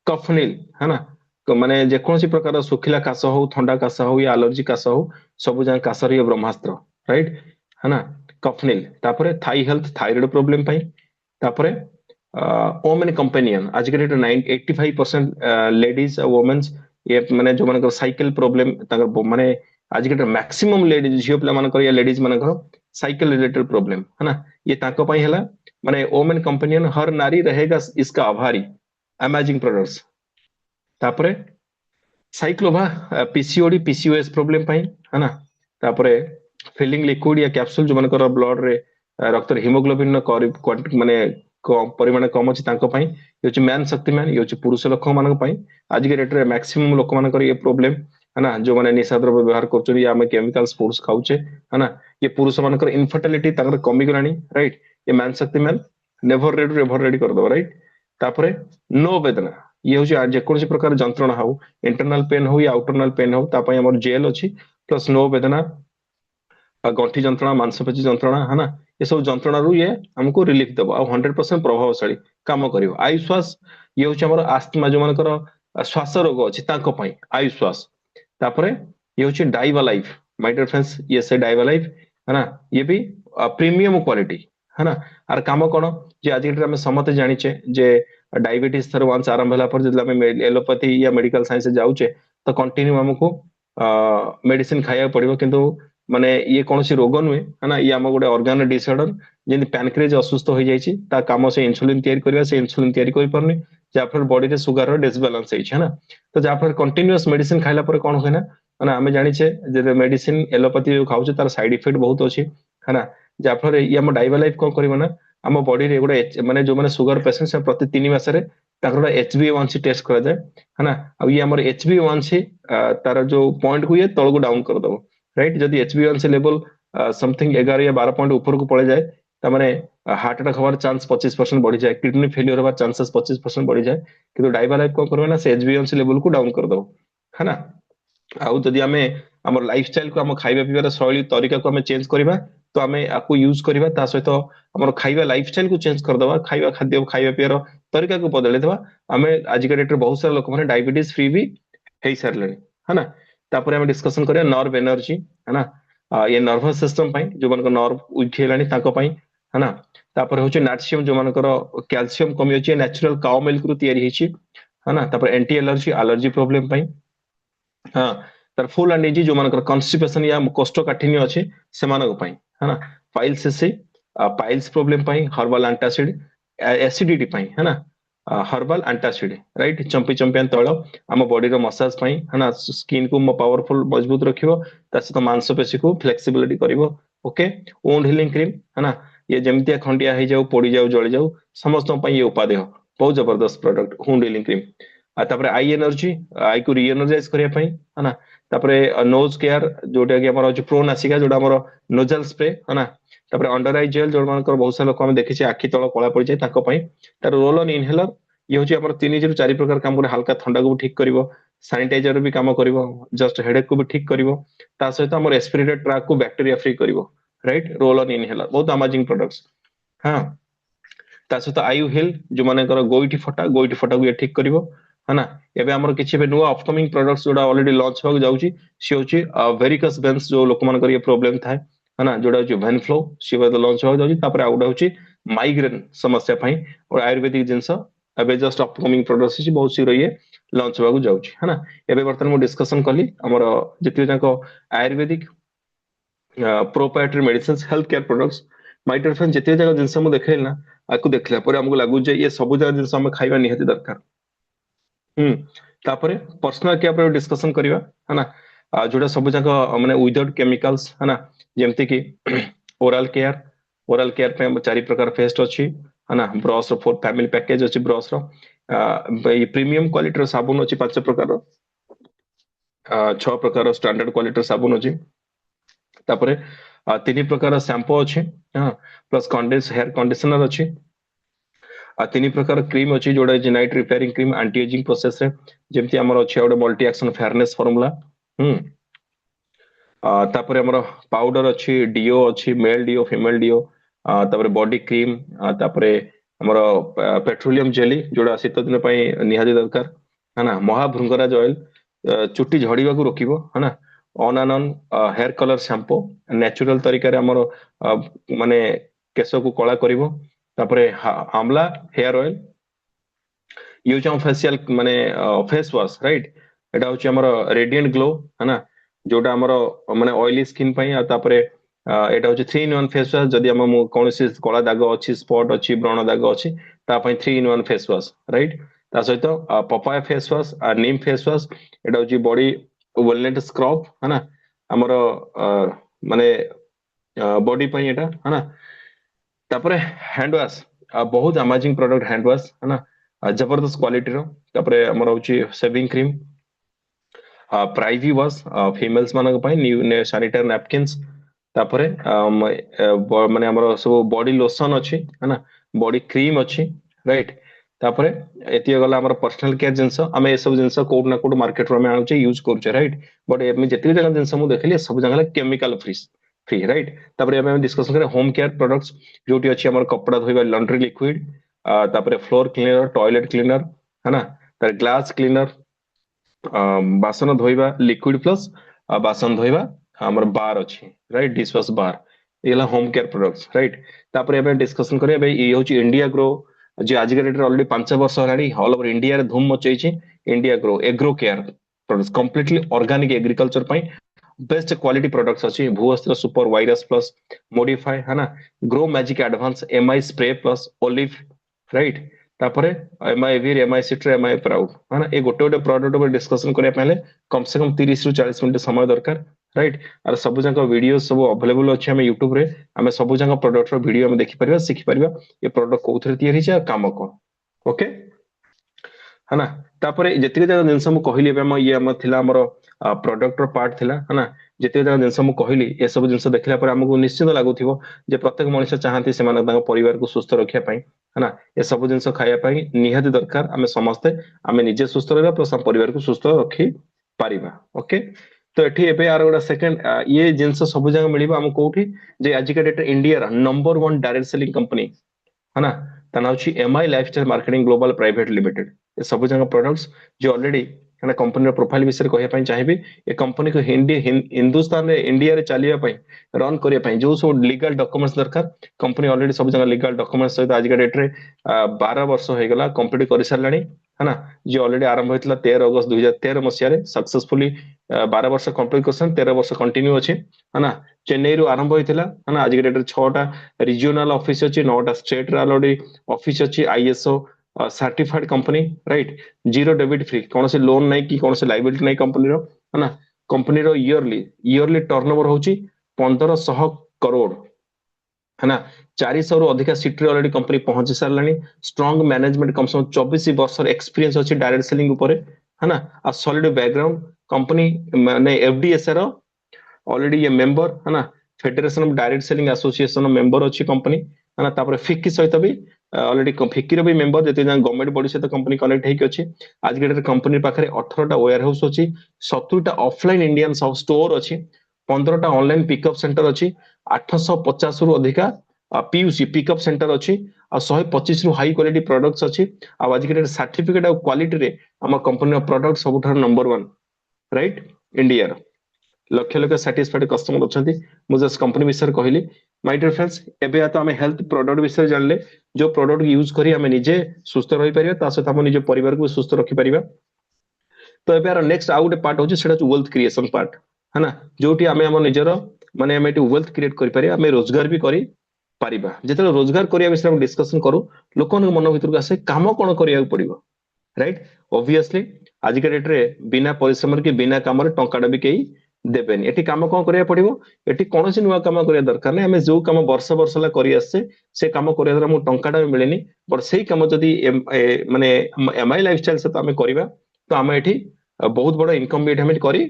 कफनील है ना माने जेकोसी प्रकार सुखिला काश हो ठंडा काश हो या एलर्जी काश हो सब जगह काश रे ब्रह्मास्त्र राइट है ना कफनील तापरे थाई हेल्थ थायराइड प्रॉब्लम पाई तापरे ओमेन कंपेनियन आज के डेट 85% लेडीज और वुमेन्स ये माने जो माने साइकिल प्रॉब्लम माने आज के मैक्सिमम लेडीज झियो पिला मानकर या लेडीज मानकर साइकिल रिलेटेड प्रॉब्लम है ना, ये ताको पई हला माने ओमेन कंपेनियन हर नारी रहेगा इसका आभारी, अमेजिंग प्रोडक्ट्स। तापरे साइक्लोभा पीसीओडी पीसीओएस प्रॉब्लम पाई है ना, तापरे फिलिंग लिक्विड या कैप्सूल जो मानकर ब्लड रे रक्त हिमोग्लोबिन माने परिमाण कम अच्छी ये मैन शक्तिमान ये पुरुष लोक मान आज के डेट रे मैक्सिमम लोक मान ये प्रोब्लेम है ना, जो मैंने निशा द्रव्य व्यवहार कर केमिकल्स फूड्स खाऊचे है ना, ये पुरुष मान इनफर्टिलिटी कमी गलानी राइट, ये मैन शक्तिमान नेभर रेडी कर दो राइट। तापरे नो वेदना ये हूँ जेकोसी प्रकार जंत्रणा हो इंटरनल पेन हो या आउटरनल पेन हो तापाई हमर जेल अछि प्लस नो वेदना गंठी जंत्रणा मांसपेशी जंत्रणा है ना, ये सब जंत्रणा रु ये हमको रिलीफ देव आ 100% प्रभावशाली काम करियो। आयुश्वास ये हूँ हमर आस्थमा जो मानकर श्वास रोग अछि ताको पई आयुश्वास। तापरे ये हूँ डाइवा लाइफ माय डियर फ्रेंड्स, ये से डाइवा लाइफ है ना, ये भी प्रीमियम क्वालिटी है ना। आर काम कोन जे आज के हम समते जानिचे जे डायबिटीज थर वंस आरंभ होला पर जब एलोपैथी या मेडिकल साइंस जाऊचे तो कंटिन्यू हमको मेडिसिन खाया पड़िबो, किंतु माने ये कौन सी रोग नुहे है ना, ये आम गोटे ऑर्गन डिसऑर्डर जेंति पैनक्रियाज असुस्थ हो जाइछि ता काम से इंसुलिन तैयारी करबा से इंसुलिन तैयारी कर परनी जाफर बॉडी रे सुगर रो डिसबैलेंस है ना, तो जाफर कंटीन्यूअस मेडिसिन खाइला पर कोन होय ना माने आमे जानिछे जे मेडिसिन एलोपैथी जो खाउछे तार साइड इफेक्ट बहुत अछि है ना, जाफर ये हम डाइवा लाइफ कोन करबो ना आम बॉडी रे गोटे माने जो माने सुगर पेशेंट से प्रति 3 मास रे ताकर HbA1c टेस्ट करा जाए है ना, अब ये हमर HbA1c तार जो पॉइंट को ये तळ को डाउन कर दबो राइट। जदि HbA1c लेवल समथिंग 11 या 12 पॉइंट ऊपर को पड़े जाए तामाने हार्ट अटैक हवार चांस 25% बढ़ी जाए, किडनी फेलियर हवार चांसेस 25% बढ़ी जाए, किंतु डाइवा लाइफ कोन करबो ना से HbA1c लेवल को डाउन कर दबो है ना। आउ जदि आमे हमर लाइफस्टाइल को हम खाइबा पीबार शैली तरीका को हम चेंज करबा तो आमे आकु यूज करबा ता सहित हमर खाइबा लाइफस्टाइल को चेंज कर दबा, खाइबा खाद्य खाइबा पीबार तरीका को बदले दबा आमे आज के डेट रे बहुत सारा लोक माने डायबिटीज फ्री भी हे सरले है ना। तापर हम डिस्कशन करिया नर्व एनर्जी है ना, ये नर्वस सिस्टम पई जो मन को नर्व वीक हेलानी ताको पई है ना। तापर होचे नाट्रियम जो मानकर कैल्शियम कमी होचे नेचुरल काउ मिल्क रु तयारी हेची है ना। तापर एंटी एलर्जी एलर्जी प्रॉब्लम पई हाँ, तार फुल एंड इजी जो मानकर कॉन्स्टिपेशन या कोष्ठकाठिन्य अछि से मानक पई है ना। पाइल्स से पाइल्स प्रॉब्लम पई हर्बल एंटासिड एसिडिटी पई है ना, हर्बल एंटासिड राइट चंपी चंपियन तैल आम बॉडी रो मसाज पई है ना, स्किन को पावरफुल मजबूत रखियो ता सहित मांसपेशी को फ्लेक्सिबिलिटी करिवो ओके। वुंड हीलिंग क्रीम है ना, ये जेमतिया खंडिया हे जाऊ पड़ी जाऊ जଳି जाऊ समस्त पई ये उपादेय बहुत जबरदस्त प्रोडक्ट वुंड हीलिंग क्रीम। तापरे आई एनर्जी आई को री एनर्जाइज करिया पई है ना। तापरे नोज केयर जोटा कि हमर प्रो नासिका जोटा हमर नोजल स्प्रे है ना। तापरे अंडर आई जेल जो मानकर बहुत सारा लोक हम देखिछे आखि तळ कला पड़ जाए ताको पई तार रोल ऑन इनहेलर ये होची हमर 3 ରୁ 4 प्रकार काम करे, हल्का ठंडा को भी ठीक करिवो, सैनिटाइजर भी काम करिवो, जस्ट हेडेक को भी ठीक करिवो, ता सहित हमर रेस्पिरेटरी ट्रैक को बैक्टीरिया फ्री करिवो राइट। रोल ऑन इनहेलर बहुत अमेजिंग प्रोडक्ट्स हाँ। ता सहित आयु हिल जो मानकर गोइठी फटा को ये ठीक करिवो है ना। एबे हमर किछि बे नुवा अपकमिंग प्रोडक्ट्स जोडा ऑलरेडी लॉन्च होग जाउची से होची वेरिकस वेन्स जो लोक मानकर ये प्रॉब्लम थाए है ना, जोडा होची वेन फ्लो से लॉन्च होग जाउची। तापर आउडा होची माइग्रेन समस्या पई और आयुर्वेदिक जिंस एबे जस्ट अपकमिंग प्रोडक्ट्स अछि बहुत सी रहिए लॉन्च होग जाउची है ना। एबे बर्तन मु डिस्कशन कली हमर जति जाको ayurvedic proprietary medicines health care products my dear friend जति जाको जिंस मु देखैल ना आकु देखला पर हमको लागु जे ये सब जाक जिंस हम खाइबा निहाती दरकार। तापरे पर्सनल केयर पर डिस्कशन करिवा है ना, जोटा सब जाक माने विदाउट केमिकल्स है ना, जेमति कि ओरल केयर पे 4 प्रकार पेस्ट अछि है ना, ब्रश रो 4 फैमिली पैकेज अछि, ब्रश रो प्रीमियम क्वालिटी रो साबुन अछि 5 प्रकार रो 6 प्रकार रो स्टैंडर्ड क्वालिटी रो साबुन अछि। तापरे 3 प्रकार शैम्पू अछि हां, प्लस कंडेंस हेयर कंडीशनर अछि 3 प्रकार क्रीम अछि जोडा night repairing cream anti ageing process रे जेमति हमर अछि ओडे मल्टी एक्शन फेयरनेस फार्मूला तापरे हमर पाउडर अछि डीओ अछि मेल डीओ फीमेल डीओ तापरे बॉडी क्रीम तापरे हमर पेट्रोलियम जेली जोडा शीत दिन पई निहादी दरकार है ना। महाभृंगराज ऑयल चुट्टी झड़ीबा को रोकिबो है ना। On and on hair colour shampoo natural तरीका रे हमर माने केस को कला करिवो। तापरे amla hair oil use of facial माने फेस वॉश राइट, एटा होची हमर रेडिएंट ग्लो है ना। जोटा हमर माने ऑयली स्किन पई आ तापरे एटा होची 3 in 1 फेस वाश जदी हम कोनोसी कला दाग अछि स्पॉट अछि ब्रण दाग अछि ता पई 3 in 1 फेस वाश राइट ता सहित पपाया फेस वाश आ नीम फेस वाश एटा होची बॉडी वेलनेस स्क्रब है ना हमर माने बॉडी पई एटा है ना तापरे हैंड वाश बहुत अमेजिंग प्रोडक्ट हैंड वाश है ना जबरदस्त क्वालिटी रो तापरे हमर होची shaving cream privy wash females मानक पई न्यू सैनिटरी नैपकिन्स तापरे माने हमर सब बॉडी लोशन अछि है ना बॉडी क्रीम अछि राइट तापरे एति गला हमर पर्सनल केयर जिंस हमें ए सब जिंस कोड ना कोड मार्केट रो में आउचे यूज करछे राइट बट एमे जति जगह जिंस मु देखली सब जगह केमिकल फ्री फ्री राइट तापरे एमे डिस्कशन करे होम केयर प्रोडक्ट्स जोटी अछि हमर कपड़ा धोइबा लॉन्ड्री लिक्विड तापरे फ्लोर क्लीनर टॉयलेट क्लीनर है ना तार ग्लास क्लीनर बासन धोइबा लिक्विड प्लस बासन धोइबा हमर बार अछि राइट डिश वॉश बार एला होम केयर प्रोडक्ट्स राइट तापर एबे डिस्कशन करे एबे ई होची इंडिया ग्रो जे आज के डेट रे ऑलरेडी 5 वर्ष हलाडी ऑल ओवर इंडिया रे धूम मचै छी India grow agro care products completely organic agriculture पई बेस्ट क्वालिटी प्रोडक्ट्स अछि भूअस्त्र सुपर वायरस प्लस मॉडिफाई है ना grow magic advance MI spray plus olive right तापरे एमआई वीर एमआई सिट्र एमआई प्राउड है ना ए गोटे गोटे प्रोडक्ट ऊपर डिस्कशन करया पहले कम से कम 30 रु 40 मिनिट समय दरकार राइट आर सब जाक वीडियो सब अवेलेबल अछि हम YouTube रे हम सब जाक प्रोडक्ट रो वीडियो हम देखि परिबा सिखि परिबा ए प्रोडक्ट कोथरे तयारी छै काम कोन ओके है ना तापरे जतिके जगह जिनस मु कहली हम ये हम थिला हमर प्रोडक्ट रो पार्ट थिला है ना जतिके जगह जिनस मु कहली ए सब जिनस देखला पर हमको निश्चित लागुथिबो जे प्रत्येक मनुष्य चाहती से माने परिवार को सुस्थ रखिया पई है ना ए सब जिनस खाया पई निहाती दरकार हमें समस्ते हमें निजे सुस्थ रहबा प्लस हम परिवार को सुस्थ रखी पारिबा ओके तो एठी एबे आर गोटा सेकंड ये जिनस सब जगह मिलिबा हम कोठी जे आज के डेट इंडिया रा नंबर 1 डायरेक्ट सेलिंग कंपनी है ना ता नाउ छी MI lifestyle marketing global private limited ये सब जगह प्रोडक्ट्स जो ऑलरेडी है ना कंपनी प्रोफाइल विषय कहया पई चाहिबी ए कंपनी को हिंदुस्तान रे इंडिया रे चलिया पई रन करिया पई जो सब लीगल डॉक्यूमेंट्स दरकार कंपनी ऑलरेडी सब जगह लीगल डॉक्यूमेंट्स सहित आज के डेट रे 12 वर्ष हो गला कंप्लीट करि सरलानी है ना जे ऑलरेडी आरंभ होइतला 13 अगस्त 2013 मसिया रे सक्सेसफुली 12 वर्ष कंप्लीट करसन 13 वर्ष कंटिन्यू अछि है ना चेन्नई रु आरंभ होइतला है ना आज के डेट रे 6टा रीजनल ऑफिस अछि 9टा स्टेट रे ऑलरेडी ऑफिस अछि ISO certified company right zero debit free कौन से लोन नहीं कि कौन से लाइबिलिटी नहीं कंपनी रो है ना कंपनी रो ईयरली टर्नओवर होची 1500 करोड़ है ना 400 रु अधिक सीट रे ऑलरेडी कंपनी पहुंची सारलानी स्ट्रांग मैनेजमेंट कम से कम 24 वर्ष एक्सपीरियंस अछि डायरेक्ट सेलिंग ऊपर है ना आ सॉलिड बैकग्राउंड कंपनी माने एफडीएसए रो ऑलरेडी ये मेंबर है ना federation of direct selling association member अच्छी कंपनी है ना तापर फिक्की सहित भी ऑलरेडी फिक्की रो भी मेंबर जते गवर्नमेंट बॉडी सहित कंपनी कनेक्ट हेक अछि आज के डेट कंपनी पाखरे 18टा वेयर हाउस अछि 70टा ऑफलाइन इंडियन सब स्टोर अछि 15टा ऑनलाइन पिकअप सेंटर अछि 850 रु अधिका पीयूसी पिकअप सेंटर अछि आ 125 रु हाई क्वालिटी प्रोडक्ट्स अछि आ आज के डेट सर्टिफिकेट ऑफ क्वालिटी रे हम कंपनी प्रोडक्ट सबठार नंबर 1 राइट इंडिया लक्ष लक्ष साटिस्फाइड कस्टमर अच्छी मुझे कंपनी विषय कहली माय डियर फ्रेंड्स एबे तो आमे हेल्थ प्रोडक्ट विषय जानले जो प्रोडक्ट यूज करी हमें निजे सुस्थ रही परिबा ता सहित हम निज परिवार को सुस्थ रखि परिबा तो एबे नेक्स्ट आउट गोटे पार्ट होची सेटा वेल्थ क्रिएशन पार्ट है ना जोटी आमे हम निजर माने हम एटी वेल्थ क्रिएट करि परिबा हमें रोजगार भी करी पारिबा जेते रोजगार करिया विषय हम डिस्कशन करू लोकन मन भीतर को आसे काम कोन करिया पड़िबो राइट ऑब्वियसली आज के डेट रे बिना परिश्रम के बिना काम रे टंकाडा भी केही देबेनी एटी काम कोन करिया पड़िबो एटी कोनोसी नुवा काम करिया दरकार नै हमें जो काम वर्ष वर्ष ला करि आसे से काम करिया द्वारा मु टंकाडा मिलेनी बट सेही काम जदी माने एमआई लाइफस्टाइल से तो हमें करिबा तो हमें एटी बहुत बड़ा इनकम भी हमें करी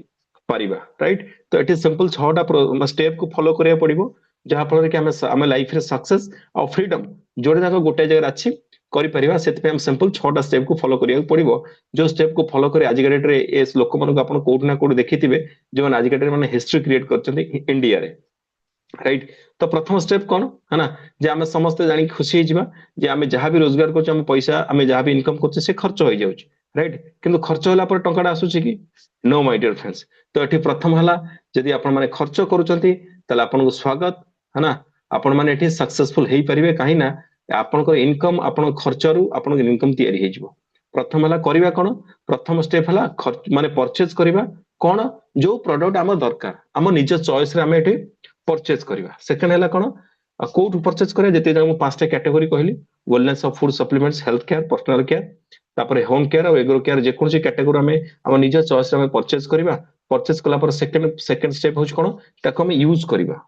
पारिबा राइट तो एटी सिंपल 6टा स्टेप को फॉलो करिया पड़िबो जहा फल कि हमें लाइफ रे सक्सेस और फ्रीडम जोड़े जाक गोटे जगह अछि करि परिबा सेत पे हम सिंपल 6टा स्टेप को फॉलो करिया पड़िबो जो स्टेप को फॉलो करे आज के डेट रे ए लोक मन को आपण कोड ना कोड देखिथिबे जो आज के डेट माने हिस्ट्री क्रिएट करछन्ती इंडिया रे राइट तो प्रथम स्टेप कौन है ना जे आमे समस्त जानी खुशी हिजबा जे आमे जहां भी रोजगार करछ हम पैसा आमे जहां भी इनकम करछ से खर्च होई जाउछ राइट किंतु खर्च होला पर टंकाडा आसुची कि नो माय डियर फ्रेंड्स तो एठी प्रथम हला जदी आपण माने खर्च करूचंती तले आपण को स्वागत है ना आपण माने एठी सक्सेसफुल हेई परिबे काहे ना आपनकर इनकम आपण खर्च रु आपण इनकम तयारी हे जिवो प्रथम हला करिवा कोन प्रथम स्टेप हला माने परचेज करिवा कौन जो प्रोडक्ट आम दरकार आम निज चॉइस रे आम एठी परचेज करवा सेकंड है कौन कोठू परचेज करिया जति मुझे 5टा कैटेगरी कहली wellness of food supplements health care personal care तापर होम केयर और एग्रो केयर जेकोसी कैटेगरी आम आम निज चॉइस रे आम परचेज करवा परचेज कला पर सेकंड सेकंड स्टेप होछ कोन ताको हम यूज करवा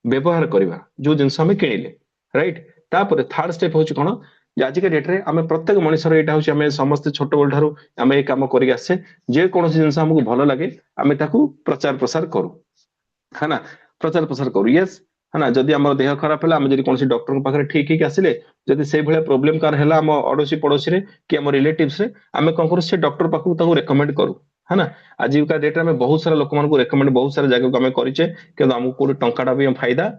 व्यवहार करवा जो जिनस आम किଣିले राइट तापर थर्ड स्टेप होछ कोन आज के डेट रे आम प्रत्येक मनुष्यर एटा होछ आम समस्त छोट बड़ ठारू आम ए काम करि आसे जे कोनोसी जिनस हमको भलो लागे आम ताकू प्रचार प्रसार करू है ना प्रचार प्रसार करू यस है ना जदि आम देह खराब है आम जदि कौन डॉक्टर पाखे ठीक ठीक आसिले जदि से भाया प्रोब्लेम कार है आम अड़ोसी पड़ोसी रे कि आम रिलेटिव्स रे आम कौन करू से डॉक्टर पाखु ताकू रेकमेंड करू है ना आज का डेट में बहुत सारा लोक मानक रेकमेंड बहुत सारा जगह को आम करिचे किंतु हमको कोई टंकाटा भी फायदा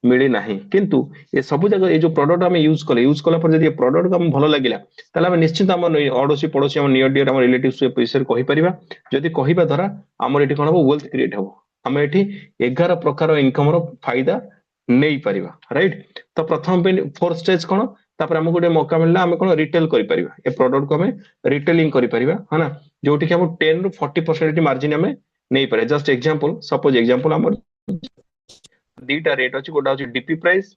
मिली नाही किंतु ये सब जगह ये जो प्रोडक्ट हम यूज कला पर जदि प्रोडक्ट हम भलो लागिला ताले हम निश्चित हम अड़ोसी पड़ोसी हम नियर डियर हम रिलेटिव्स विषय कहि परिबा जदि कहिबा द्वारा हमर एठी कोन हो वेल्थ क्रिएट हो हम एठी 11 प्रकार इनकम रो फायदा नहीं परिबा राइट तो प्रथम फोर्थ स्टेज कोन तापर हमको गोटे मौका मिलला हम कोन रिटेल करि परिबा ए प्रोडक्ट को हम रिटेलिंग करि परिबा है ना जोठी कि हम 10 ରୁ 40% मार्जिन हम नहीं पारे जस्ट एग्जांपल सपोज एग्जांपल हमर दीटा रेट अछि गोटा होची डीपी प्राइस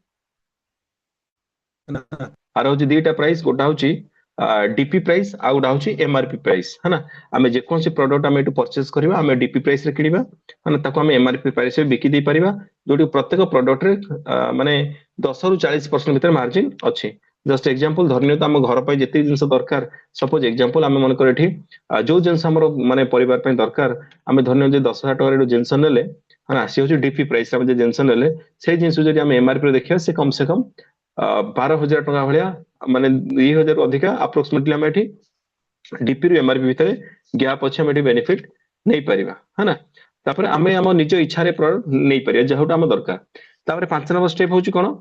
आर होची दीटा प्राइस गोटा होची डीपी प्राइस आ गोटा होची एमआरपी प्राइस है ना आमे जे कोन से प्रोडक्ट आमे एटू परचेज करबा आमे डीपी प्राइस रे किनिबा है ना ताको आमे एमआरपी प्राइस रे बिकी दे परिबा जोटी प्रत्येक प्रोडक्ट रे माने 10 ରୁ 40% भीतर मार्जिन अछि जस्ट एग्जांपल धरनियो त हम घर पे जति जिंस दरकार सपोज एग्जांपल आमे मन कर एठी जो जिंस हमरो माने परिवार पे दरकार आमे धरनियो जे 10,000 टका रे जिंस नेले है ना सी होची डीपी प्राइस आमे जे जिंस नेले से जिंस जदि आमे एमआरपी रे देखिया से कम से कम 12,000 टका भलिया माने 2,000 अधिका अप्रोक्सीमेटली आमे एठी डीपी रो एमआरपी भीतर गैप अछि आमे एठी बेनिफिट नहीं परिबा है ना तापर आमे हम निज इच्छा रे प्रोडक्ट नहीं परिया जहोटा हम दरकार तापर 5 नंबर स्टेप होची कोन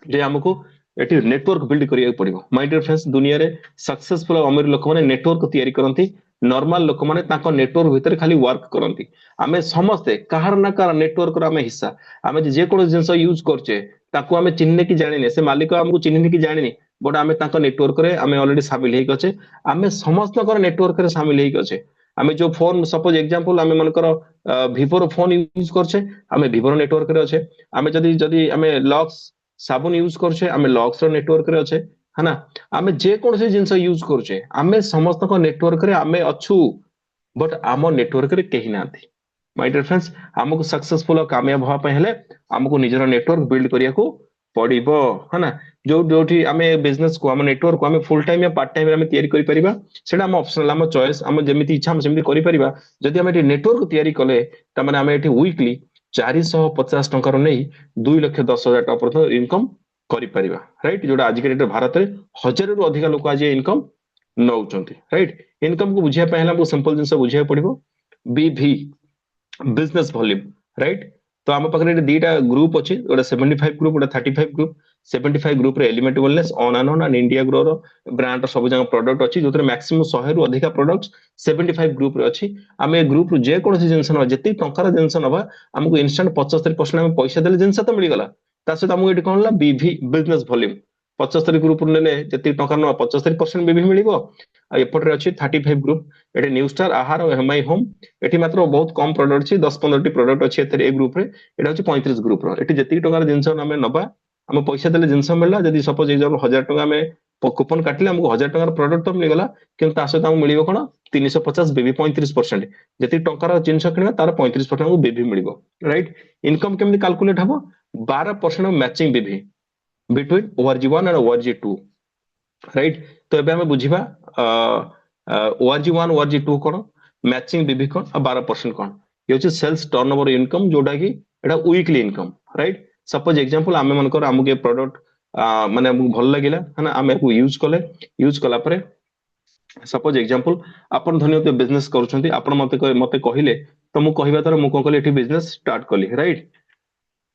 जे हमको एटी नेटवर्क बिल्ड करिया पड़िबो माय डियर फ्रेंड्स दुनिया रे सक्सेसफुल अमीर लोक माने नेटवर्क तयारी करंती नॉर्मल लोक माने ताको नेटवर्क भीतर खाली वर्क करंती आमे समस्ते कहार ना कहार नेटवर्क रो आमे हिस्सा आमे जे कोनो जिंस यूज करचे ताको आमे चिन्हने की जानिने से मालिक हमको चिन्हने की जानिनी बट आमे ताको नेटवर्क रे आमे ऑलरेडी शामिल हेइ गचे आमे समस्त कर नेटवर्क रे शामिल हेइ गचे आमे जो फोन सपोज एग्जांपल आमे मन कर विवो रो फोन यूज करचे आमे विवो रो नेटवर्क रे अछे आमे जदी जदी आमे लॉक्स साबुन यूज करछे आमे लॉक्स रो नेटवर्क रे अछे है ना आमे जे कोन से जिंस यूज करछे आमे समस्त को नेटवर्क रे आमे अछु बट आम नेटवर्क रे केही नाथि माय डियर फ्रेंड्स हमको सक्सेसफुल कामयाब होवा पे हेले हमको निजर नेटवर्क बिल्ड करिया को पड़िबो है ना जो जोठी आमे बिजनेस को आम नेटवर्क को आमे फुल टाइम या पार्ट टाइम रे आमे तयारी करि परिबा सेडा हम ऑप्शनल हम चॉइस हम जेमिति इच्छा हम सेमिति करि परिबा जदि आमे नेटवर्क तयारी कले त माने आमे एठी वीकली 450 टंका रो नहीं 2,10,000 टका पर्यंत इनकम करि परिबा राइट जोटा आज के डेट भारत रे 1,000 रु अधिक लोक आज इनकम नउचंती राइट इनकम को बुझिया पहला हमको सिंपल जिंस बुझिया पड़िबो बीवी बिजनेस वॉल्यूम राइट तो आम पाखे दीटा ग्रुप अच्छी गोटे 75 ग्रुप गोटे 35 ग्रुप 75 ग्रुप रे element wellness on and India grow रो ब्रांड सब जगह प्रोडक्ट अच्छी जो मैक्सिमम 100 रु अधिक प्रोडक्ट्स 75 ग्रुप रे अच्छी आम ए ग्रुप रु जे कोन जिंस न जति टंकार जिंस नबा हमको इंस्टेंट 75% हम पैसा देले जिंस तो मिल गला ता सहित हमको एटी कोन ला बीवी बिजनेस वॉल्यूम 75 ग्रुप नेले जति टंका न 75% बीवी मिलिबो आ एपटरे अछि 35 ग्रुप एटे न्यू स्टार आहार और एमआई होम एटी मात्र बहुत कम प्रोडक्ट अछि 10-15 टी प्रोडक्ट अछि एथरे ए ग्रुप रे एटा अछि 35 ग्रुप रो एटी जति टंकार जिंस हम नबा हम पैसा देले जिंस मिलला जदि सपोज एग्जांपल 1,000 टंका में कूपन काटले हमको 1,000 टंकार प्रोडक्ट तो मिल गला किंतु ता सहित हमको मिलिबो कोन 350 बीबी 35% जति टंकार जिंस किनबा तार 35% हमको बीबी मिलिबो राइट इनकम केमि कैलकुलेट हबो 12% matching BV between ORG1 and ORG2 right तो एबे हमें बुझिबा ORG1 ORG2 कोन मैचिंग बीबी कोन आ 12% कोन ये होची सेल्स टर्नओवर इनकम जोटा कि एटा weekly income right suppose example आमे मन कर हमके प्रोडक्ट माने हमको भल लागिला है ना आमे को यूज कला परे सपोज एग्जांपल अपन धनियो तो बिजनेस करूछंती अपन मते कहिले तो मु कहिबा तर मु कोन कले एठी बिजनेस स्टार्ट कली राइट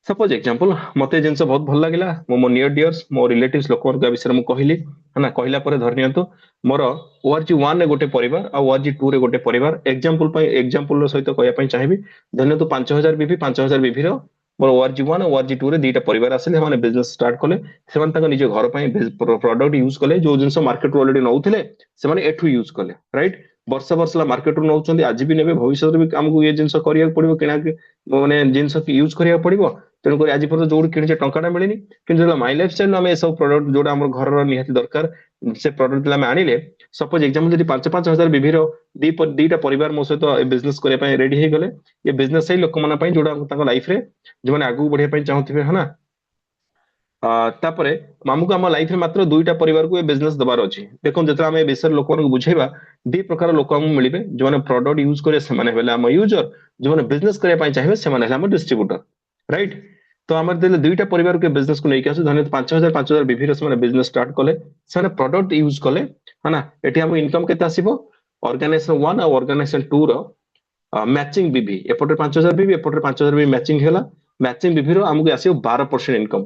सपोज एग्जांपल मते जिंस बहुत भल लागिला मो नियर डियर्स मो रिलेटिव्स लोक विषय में कहली है ना कहला पर धरनियंतु मोर ORG1 रे गोटे परिवार आ ORG2 रे गोटे परिवार एग्जांपल सहित कहया पई चाहिबी धरनियंतु 5,000 बीबी 5,000 बीबी रो मोर ORG1 और ORG2 रे दीटा परिवार आसिले माने बिजनेस स्टार्ट कले से माने ताको निजे घर पई प्रोडक्ट यूज कले जो जिंस मार्केट ऑलरेडी नउथिले से माने एठु यूज कले राइट ବର୍ଷ ବର୍ଷ ହେଲା ମାର୍କେଟ ରୁ ନଉଛନ୍ତି, ଆଜି ବି ନେବେ, ଭବିଷ୍ୟତରେ ବି ଆମକୁ ଏ ଜିନିଷ କରିବାକୁ ପଡିବ, କିଣା ମାନେ ଜିନିଷ ୟୁଜ କରିବାକୁ ପଡିବ। ତେଣୁକରି ଆଜି ପର୍ଯ୍ୟନ୍ତ ଯୋଉଠି କିଣିଛେ ଟଙ୍କାଟା ମିଳିନି, କିନ୍ତୁ ଯେତେବେଳେ ମାଇ ଲାଇଫ ଷ୍ଟାଇଲ ଆମେ ଏସବୁ ପ୍ରଡକ୍ଟ ଯୋଉଟା ଆମର ଘରର ନିହାତି ଦରକାର ସେ ପ୍ରଡକ୍ଟ ଆମେ ଆଣିଲେ, ସପୋଜ ଏକ୍ସାମ୍ପଲ ଯଦି 5,000 ବିଭିର ଦିଟା ପରିବାର ମୋ ସହିତ ଏ ବିଜନେସ କରିବା ପାଇଁ ରେଡି ହେଇଗଲେ, ଏ ବିଜନେସ ସେଇ ଲୋକମାନଙ୍କ ପାଇଁ ଯୋଉଟା ତାଙ୍କ ଲାଇଫରେ ଯୋଉମାନେ ଆଗକୁ ବଢିବା ପାଇଁ ଚାହୁଁଥିବେ, ହଁ ନା। ତାପରେ ଆମକୁ ଆମ ଲାଇଫରେ ମାତ୍ର 2ଟା ପରିବାରକୁ ଏ ବିଜନେସ ଦେବାର ଅଛି। ଦେଖନ୍ତୁ ଯେତେବେଳେ ଆମେ ଏ ବିଷୟରେ ଲୋକମାନଙ୍କୁ ବୁଝେଇବା, ଦି ପ୍ରକାର ଲୋକ ଆମକୁ ମିଳିବେ। ଯୋଉମାନେ ପ୍ରଡକ୍ଟ ୟୁଜ କରିବେ ସେମାନେ ହେଲେ ଆମ ୟୁଜର, ଯୋଉମାନେ ବିଜନେସ କରିବା ପାଇଁ ଚାହିଁବେ ସେମାନେ ହେଲେ ଆମ ଡିଷ୍ଟ୍ରିବ୍ୟୁଟର, ରାଇଟ। ତ ଆମର ଯେତେବେଳେ 2ଟା ପରିବାରକୁ ବିଜନେସକୁ ନେଇକି ଆସୁ, ଧନ୍ୟ 5,000 ବିଭିର ସେମାନେ ବିଜନେସ ଷ୍ଟାର୍ଟ କଲେ, ସେମାନେ ପ୍ରଡକ୍ଟ ୟୁଜ କଲେ, ହଁ ନା। ଏଠି ଆମକୁ ଇନକମ କେତେ ଆସିବ, ଅର୍ଗାନାଇଜେସନ 1 ଆଉ ଅର୍ଗାନାଇଜେସନ 2 ର ମ୍ୟାଚିଂ ବିଭି, ଏପଟେ 5,000 ବିଭି ଏପଟେ 5,000 ବିଭି ମ୍ୟାଚିଂ ହେଲା। ମ୍ୟାଚିଂ ବିଭି ର ଆମକୁ ଆସିବ 12% ଇନକମ,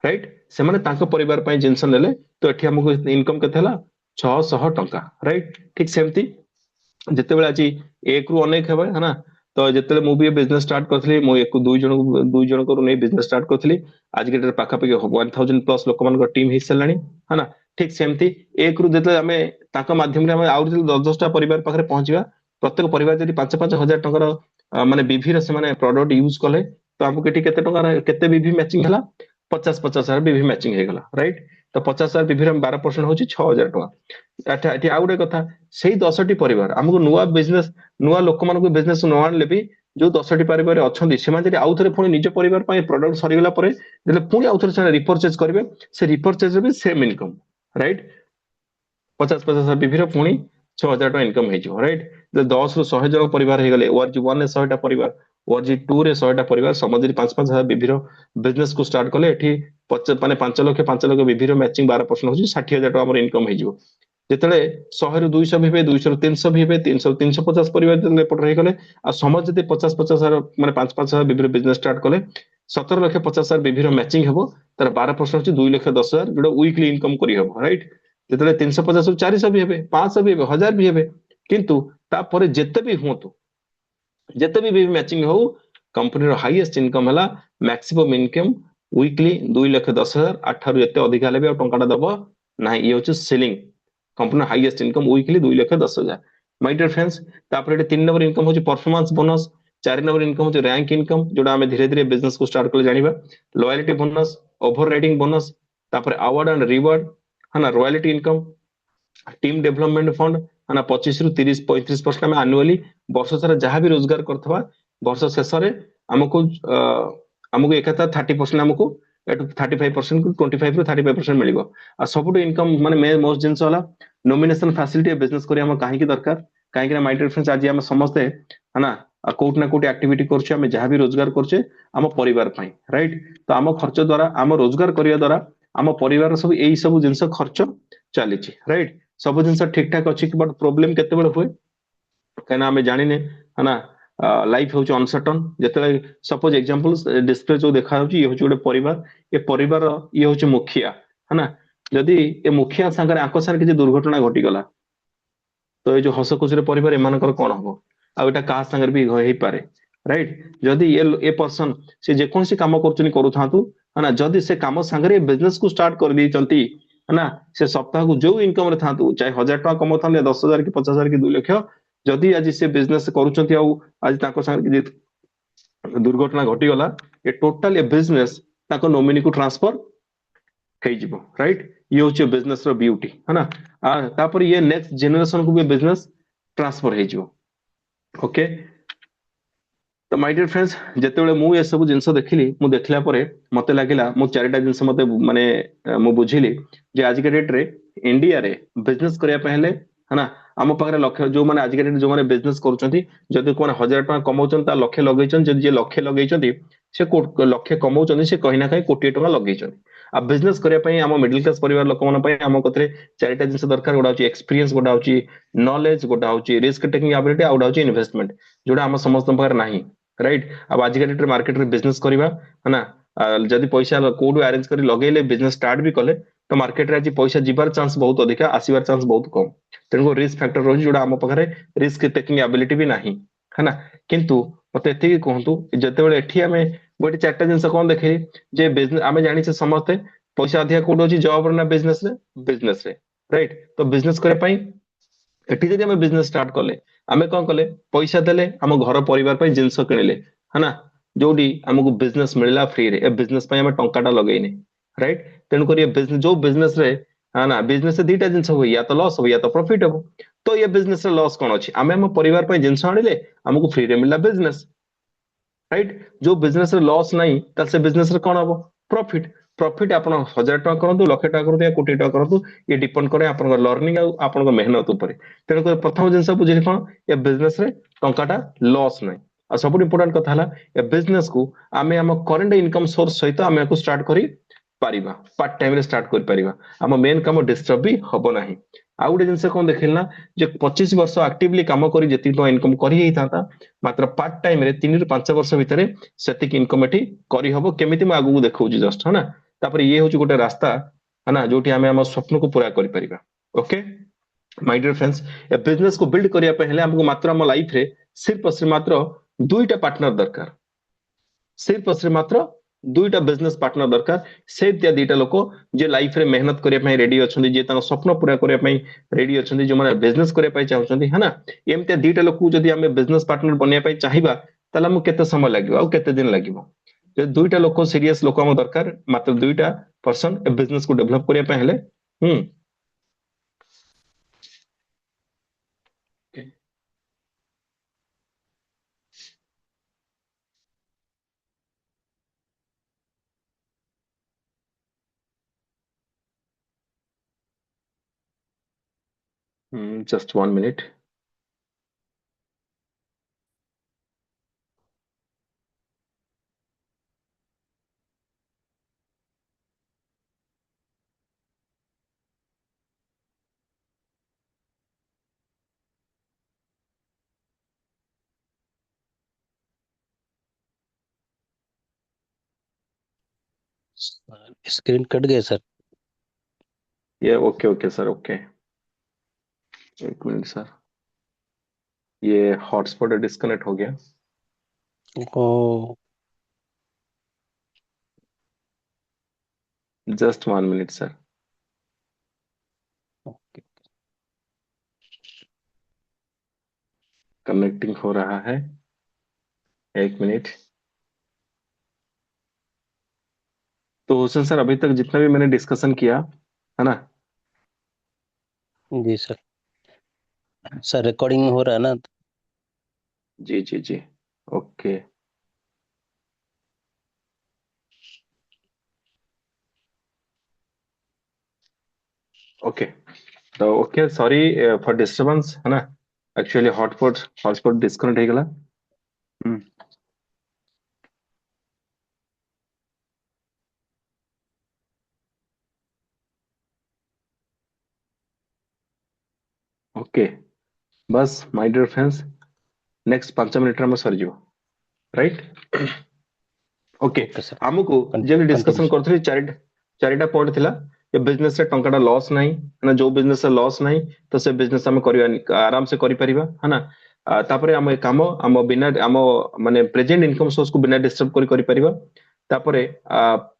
ରାଇଟ। ସେମାନେ ତାଙ୍କ ପରିବାର ପାଇଁ ଜିନିଷ ନେଲେ, ତ ଏଠି ଆମକୁ ଇନକମ କେତେ ହେଲା, 600 ଟଙ୍କା, ରାଇଟ। ଠିକ ସେମିତି ଯେତେବେଳେ ଆଜି 1 ରୁ ଅନେକ ହେବେ, ହଁ ନା। ତ ଯେତେବେଳେ ମୁଁ ବି ବିଜନେସ ଷ୍ଟାର୍ଟ କରିଥିଲି, ମୁଁ ଦୁଇ ଜଣଙ୍କୁ ନେଇ ବିଜନେସ ଷ୍ଟାର୍ଟ କରିଥିଲି। ଆଜି ଡେଟରେ ପାଖାପାଖି 1,000+ ଲୋକମାନଙ୍କ ଟିମ୍ ହେଇସାରିଲାଣି, ହଁ ନା। ଠିକ ସେମିତି 1 ରୁ ଯେତେବେଳେ ଆମେ ତାଙ୍କ ମାଧ୍ୟମରେ ଆମେ ଆହୁରି 10-10ଟା ପରିବାର ପାଖରେ ପହଞ୍ଚିବା, ପ୍ରତ୍ୟେକ ପରିବାର ଯଦି 5-5 ହଜାର ଟଙ୍କାର ମାନେ ବିଭିର ସେମାନେ ପ୍ରଡକ୍ଟ ୟୁଜ କଲେ, ତ ଆମକୁ ଏଠି କେତେ ଟଙ୍କା କେତେ ବିଭି ମ୍ୟାଚିଂ ହେଲା, 50,000 ବିଭି ମ୍ୟାଚିଂ ହେଇଗଲା, ରାଇଟ। ତ 50,000 ବିଭିର 12% ହଉଛି 6,000 ଟଙ୍କା। ଏଠି ଆଉ ଗୋଟେ କଥା, ସେଇ 10ଟି ପରିବାର ଆମକୁ ନୂଆ ଲୋକମାନଙ୍କୁ ବିଜନେସ ନ ଆଣିଲେ ବି, ଯୋଉ 10ଟି ପରିବାର ଅଛନ୍ତି ସେମାନେ ଯଦି ଆଉଥରେ ପୁଣି ନିଜ ପରିବାର ପାଇଁ ପ୍ରଡକ୍ଟ ସରିଗଲା ପରେ ଯେତେବେଳେ ପୁଣି ଆଉଥରେ ସେମାନେ ରିପରଚେଜ କରିବେ, ସେ ରିପରଚେଜ ବି ସେମ ଇନକମ, ରାଇଟ। 50,000 ବିଭିର ପୁଣି 6,000 ଟଙ୍କା ଇନକମ ହେଇଯିବ, ରାଇଟ। 10 ରୁ 100 ଜଣ ପରିବାର ହେଇଗଲେ, ORG 1 ରେ 100ଟା ପରିବାର, ORG 2 ରେ 100ଟା ପରିବାର, ସମସ୍ତେ 5,000 ବିଭିର ବିଜନେସ କୁ ଷ୍ଟାର୍ଟ କଲେ, ଏଠି ମାନେ 5 ଲକ୍ଷ ବିଭିର ମ୍ୟାଚିଂ 12% ହଉଛି 60,000 ଟଙ୍କା ଆମର ଇନକମ ହେଇଯିବ। ଯେତେବେଳେ 100 ରୁ 200 ବି ହେବେ, 200 ରୁ 300 ବି ହେବେ, 300 ରୁ 350 ପରିବାର ଯେତେବେଳେ ଏପଟେ ହେଇଗଲେ, ଆଉ ସମସ୍ତେ ଯଦି 50,000 ମାନେ 5,000 ବିଭିର ବିଜନେସ ଷ୍ଟାର୍ଟ କଲେ, 17,50,000 ବିଭିର ମ୍ୟାଚିଂ ହେବ, ତାର 12% ହଉଛି 2,10,000, ଯୋଉଟା ୱିକଲି ଇନକମ କରିହବ, ରାଇଟ। ଯେତେବେଳେ 350 ରୁ 400 ବି ହେବେ, 500 ବି ହେବେ, 1,000 ବି ହେବେ, କିନ୍ତୁ ତାପରେ ଯେତେ ବି ହୁଅନ୍ତୁ, ଯେତେ ବି ମ୍ୟାଚିଂ ହଉ, କମ୍ପାନୀର ହାଇଏଷ୍ଟ ଇନକମ ହେଲା ମ୍ୟାକ୍ସିମମ୍ ଇନକମ ୱିକଲି 2,10,000। ଆଠାରୁ ଏତେ ଅଧିକା ହେଲେ ବି ଆଉ ଟଙ୍କାଟା ଦବ ନାହିଁ, ଇଏ ହଉଛି ceiling. Company highest income weekly 2,10,000। My dear friends, तापर एटे 3 नंबर इनकम होची परफॉर्मेंस बोनस, 4 नंबर इनकम होची रैंक इनकम, जोडा हमें धीरे धीरे बिजनेस को स्टार्ट कर जानिबा, loyalty bonus, overriding bonus, तापर अवार्ड एंड रिवार्ड, हना royalty income, team development fund, हना 25 रु 30-35% में एनुअली वर्ष सारा जहां भी रोजगार करथवा, वर्ष शेष रे हमको हमको एकाता 30% हमको 35% को 25 रु 35% मिलिबो। आ सबुट इनकम माने मे मोस्ट जिंस वाला नॉमिनेशन फैसिलिटी बिजनेस करी हम काहे की दरकार, काहे कि माय डियर फ्रेंड्स आज हम समस्त है ना कोट ना कोट एक्टिविटी करछे, हम जहां भी रोजगार करछे हम परिवार पई, राइट। तो हम खर्च द्वारा हम रोजगार करिया द्वारा हम परिवार सब एई सब जिंस खर्च चली छी, राइट। सब जिंस ठीक ठाक अछि, बट प्रॉब्लम केते बेले हुए कहना हमें जानिने, है ना। लाइफ होची अनसर्टन, जेते सपोज एग्जांपल डिस्प्ले जो देखा होची, ये होची गोटे परिवार, ये परिवार ये होची मुखिया, है ना। जदि ए मुखिया संगे आंको सार किसी दुर्घटना घटी गला, तो ये जो हस खुशी परिवार एमानकर कोन हबो, आ एटा का संगे भी होई पारे, राइट। जदि ए पर्सन से जे कोनसी काम करचनी करूथांतु, है ना। जदि से काम संगे बिजनेस को स्टार्ट कर दी चंती, है ना, से सप्ताह को जो इनकम रे थांतु, चाहे 1,000 टका कमौथान, 10,000 कि 50,000 कि 2 लाख, जदि आज से बिजनेस करूचंती, आ आज ताको संगे दुर्घटना घटी गला, ये टोटल ए बिजनेस ताको नॉमिनी को ट्रांसफर ହେଇଯିବ, ରାଇଟ। ଇଏ ହଉଛି ବିଜନେସ ର ବିୟୁଟି, है ना। ତାପରେ ଇଏ ନେକ୍ସଟ ଜେନେରେସନ କୁ ବି ବିଜନେସ ଟ୍ରାନ୍ସଫର ହେଇଯିବ, ଓକେ। ତ ମାଇ ଡିୟର फ्रेंड्स, ଯେତେବେଳେ ମୁଁ ଏ ସବୁ ଜିନିଷ ଦେଖିଲି, ମୁଁ ଦେଖିଲା ପରେ ମତେ ଲାଗିଲା ମୁଁ ଚାରିଟା ଜିନିଷ ମତେ ମାନେ ମୁଁ ବୁଝିଲି ଯେ ଆଜିକା ଡେଟ ରେ ଇଣ୍ଡିଆରେ ବିଜନେସ କରିବା ପାଇଁ ହେଲେ, है ना, ଆମ ପାଖରେ ଲକ୍ଷ ଯୋଉମାନେ ଆଜିକା ଡେଟ ଯୋଉମାନେ ବିଜନେସ କରୁଛନ୍ତି, ଯଦି କୋଉମାନେ 1,000 ଟଙ୍କା କମାଉଛନ୍ତି ତା ଲକ୍ଷେ ଲଗେଇଛନ୍ତି, ଯଦି ଯିଏ ଲକ୍ଷେ ଲଗେଇଛନ୍ତି ସେ ଲକ୍ଷେ କମାଉଛନ୍ତି, ସେ କହି ନା କହି କୋଟିଏ ଟଙ୍କା ଲଗେଇଛନ୍ତି। ଆଉ ବିଜନେସ କରିବା ପାଇଁ ଆମ ମିଡିଲ କ୍ଲାସ ପରିବାର ଲୋକମାନଙ୍କ ପାଇଁ ଆମ କତିରେ ଚାରିଟା ଜିନିଷ ଦରକାର। ଗୋଟେ ହଉଛି ଏକ୍ସପିରିଏନ୍ସ, ଗୋଟେ ହଉଛି ନଲେଜ, ଗୋଟେ ହଉଛି ରିସ୍କ ଟେକିଂ ଆବିଲିଟି, ଆଉ ଗୋଟେ ହଉଛି ଇନଭେଷ୍ଟମେଣ୍ଟ, ଯୋଉଟା ଆମ ସମସ୍ତଙ୍କ ପାଖରେ ନାହିଁ, ରାଇଟ। ଆଉ ଆଜିକା ଡେଟରେ ମାର୍କେଟରେ ବିଜନେସ କରିବା, है ना, ଯଦି ପଇସା କୋଉଠୁ ଆରେଞ୍ଜ କରି ଲଗେଇଲେ ବିଜନେସ ଷ୍ଟାର୍ଟ ବି କଲେ, ତ ମାର୍କେଟରେ ଆଜି ପଇସା ଯିବାର ଚାନ୍ସ ବହୁତ ଅଧିକା, ଆସିବାର ଚାନ୍ସ ବହୁତ କମ। ତେଣୁ ରିସ୍କ ଫ୍ୟାକ୍ଟର ରହୁଛି, ଯୋଉଟା ଆମ ପାଖରେ ରିସ୍କ ଟେକିଂ ଆବିଲିଟି ବି ନାହିଁ, है ना। କିନ୍ତୁ ମତେ ଏତିକି କୁହନ୍ତୁ, ଯେତେବେଳେ ଏଠି ଆମେ ଗୋଟେ ଚାରିଟା ଜିନିଷ କଣ ଦେଖେଇ ଯେ ଆମେ ଜାଣିଛେ ସମସ୍ତେ ପଇସା ଅଧିକା କୋଉଠି ଅଛି, ଜବ ରେ ନା ବିଜନେସ ରେ, ବିଜନେସ ରେ, ରାଇଟ। ତ ବିଜନେସ କରିବା ପାଇଁ ଏଠି ଯଦି ଆମେ ବିଜନେସ ଷ୍ଟାର୍ଟ କଲେ ଆମେ କଣ କଲେ ପଇସା ଦେଲେ ଆମ ଘର ପରିବାର ପାଇଁ ଜିନିଷ କିଣିଲେ है ना ଯୋଉଠି ଆମକୁ ବିଜନେସ ମିଳିଲା ଫ୍ରିରେ ଏ ବିଜନେସ ପାଇଁ ଆମେ ଟଙ୍କାଟା ଲଗେଇନେ ରାଇଟ ତେଣୁକରି ଏ ବିଜନେସ ଯୋଉ ବିଜନେସ ରେ है ना ବିଜନେସ ରେ ଦିଟା ଜିନିଷ ହୁଏ ୟା ତ ଲସ୍ ହବ ୟା ତ ପ୍ରଫିଟ ହବ ତ ଏ ବିଜନେସ ରେ ଲସ୍ କଣ ଅଛି ଆମେ ଆମ ପରିବାର ପାଇଁ ଜିନିଷ ଆଣିଲେ ଆମକୁ ଫ୍ରିରେ ମିଳିଲା ବିଜନେସ राइट जो बिजनेस रे लॉस नहीं ताल से बिजनेस रे कौन हबो प्रॉफिट प्रॉफिट आपण 1000 टका करंतु लक्ष टका करंतु या कोटी टका करंतु ये डिपेंड करे आपण लर्निंग आ आपण मेहनत ऊपर तेणु कर प्रथम जिंस बुझे कौन ये बिजनेस रे टंकाटा लॉस नहीं आ सब इंपोर्टेंट कथा हला ए बिजनेस को आमे हम करंट इनकम सोर्स सहित आमे को स्टार्ट करी पारिबा पार्ट टाइम रे स्टार्ट कर पारिबा हम मेन काम डिस्टर्ब भी हबो नाही आ गुटे जिंस कोन देखिलना जे 25 वर्ष एक्टिवली काम करी जेति तो इनकम करी हेई थाता मात्र पार्ट टाइम रे 3 रु 5 वर्ष भितरे सेतिक इनकम एठी करी हबो केमिति म आगु देखौजी जस्ट हना तापर ये होची गुटे रास्ता हना जोटी हमें हम स्वप्न को पूरा करि परिबा ओके माय डियर फ्रेंड्स ए बिजनेस को बिल्ड करिया पे हेले हमको मात्र हम लाइफ रे सिर्फ और सिर्फ मात्र दुईटा पार्टनर दरकार सिर्फ और सिर्फ मात्र दुईटा बिजनेस पार्टनर दरकार से त्या दुईटा लोक जे लाइफ रे मेहनत करिया पई रेडी अछंदी जे तांको स्वप्न पूरा करिया पई रेडी अछंदी जो माने बिजनेस करिया पई चाहउछंदी है ना एमते दुईटा लोक जदी हमें बिजनेस पार्टनर बनिया पई चाहिबा ताला हम केते समय लागिबो आ केते दिन लागिबो जे दुईटा लोक सीरियस लोक हम दरकार मात्र दुईटा पर्सन ए बिजनेस को डेवलप करिया पई हेले just 1 minute स्क्रीन कट गया सर ये ओके ओके सर ओके एक मिनट सर ये हॉटस्पॉट डिस्कनेक्ट हो गया ओ just 1 minute sir okay connecting हो रहा है 1 मिनट तो हुसैन सर अभी तक जितना भी मैंने डिस्कशन किया है ना जी सर सर रिकॉर्डिंग हो रहा है ना जी जी जी ओके ओके तो ओके सॉरी फॉर डिस्टरबेंस है ना एक्चुअली हॉटस्पॉट डिस्कनेक्ट हो गला ओके बस my dear friends next 5 minute रे हम सर जीवो राइट ओके ओके सर हमको जे डिस्कशन करथली चारिटा पॉइंट थिला ये बिजनेस रे टंकाटा लॉस नाही है ना जो बिजनेस रे लॉस नाही तो से बिजनेस हम करिया आराम से करि परिबा है ना तापरे हम काम हम बिना हम माने प्रेजेंट इनकम सोर्स को बिना डिस्टर्ब करि परिबा तापरे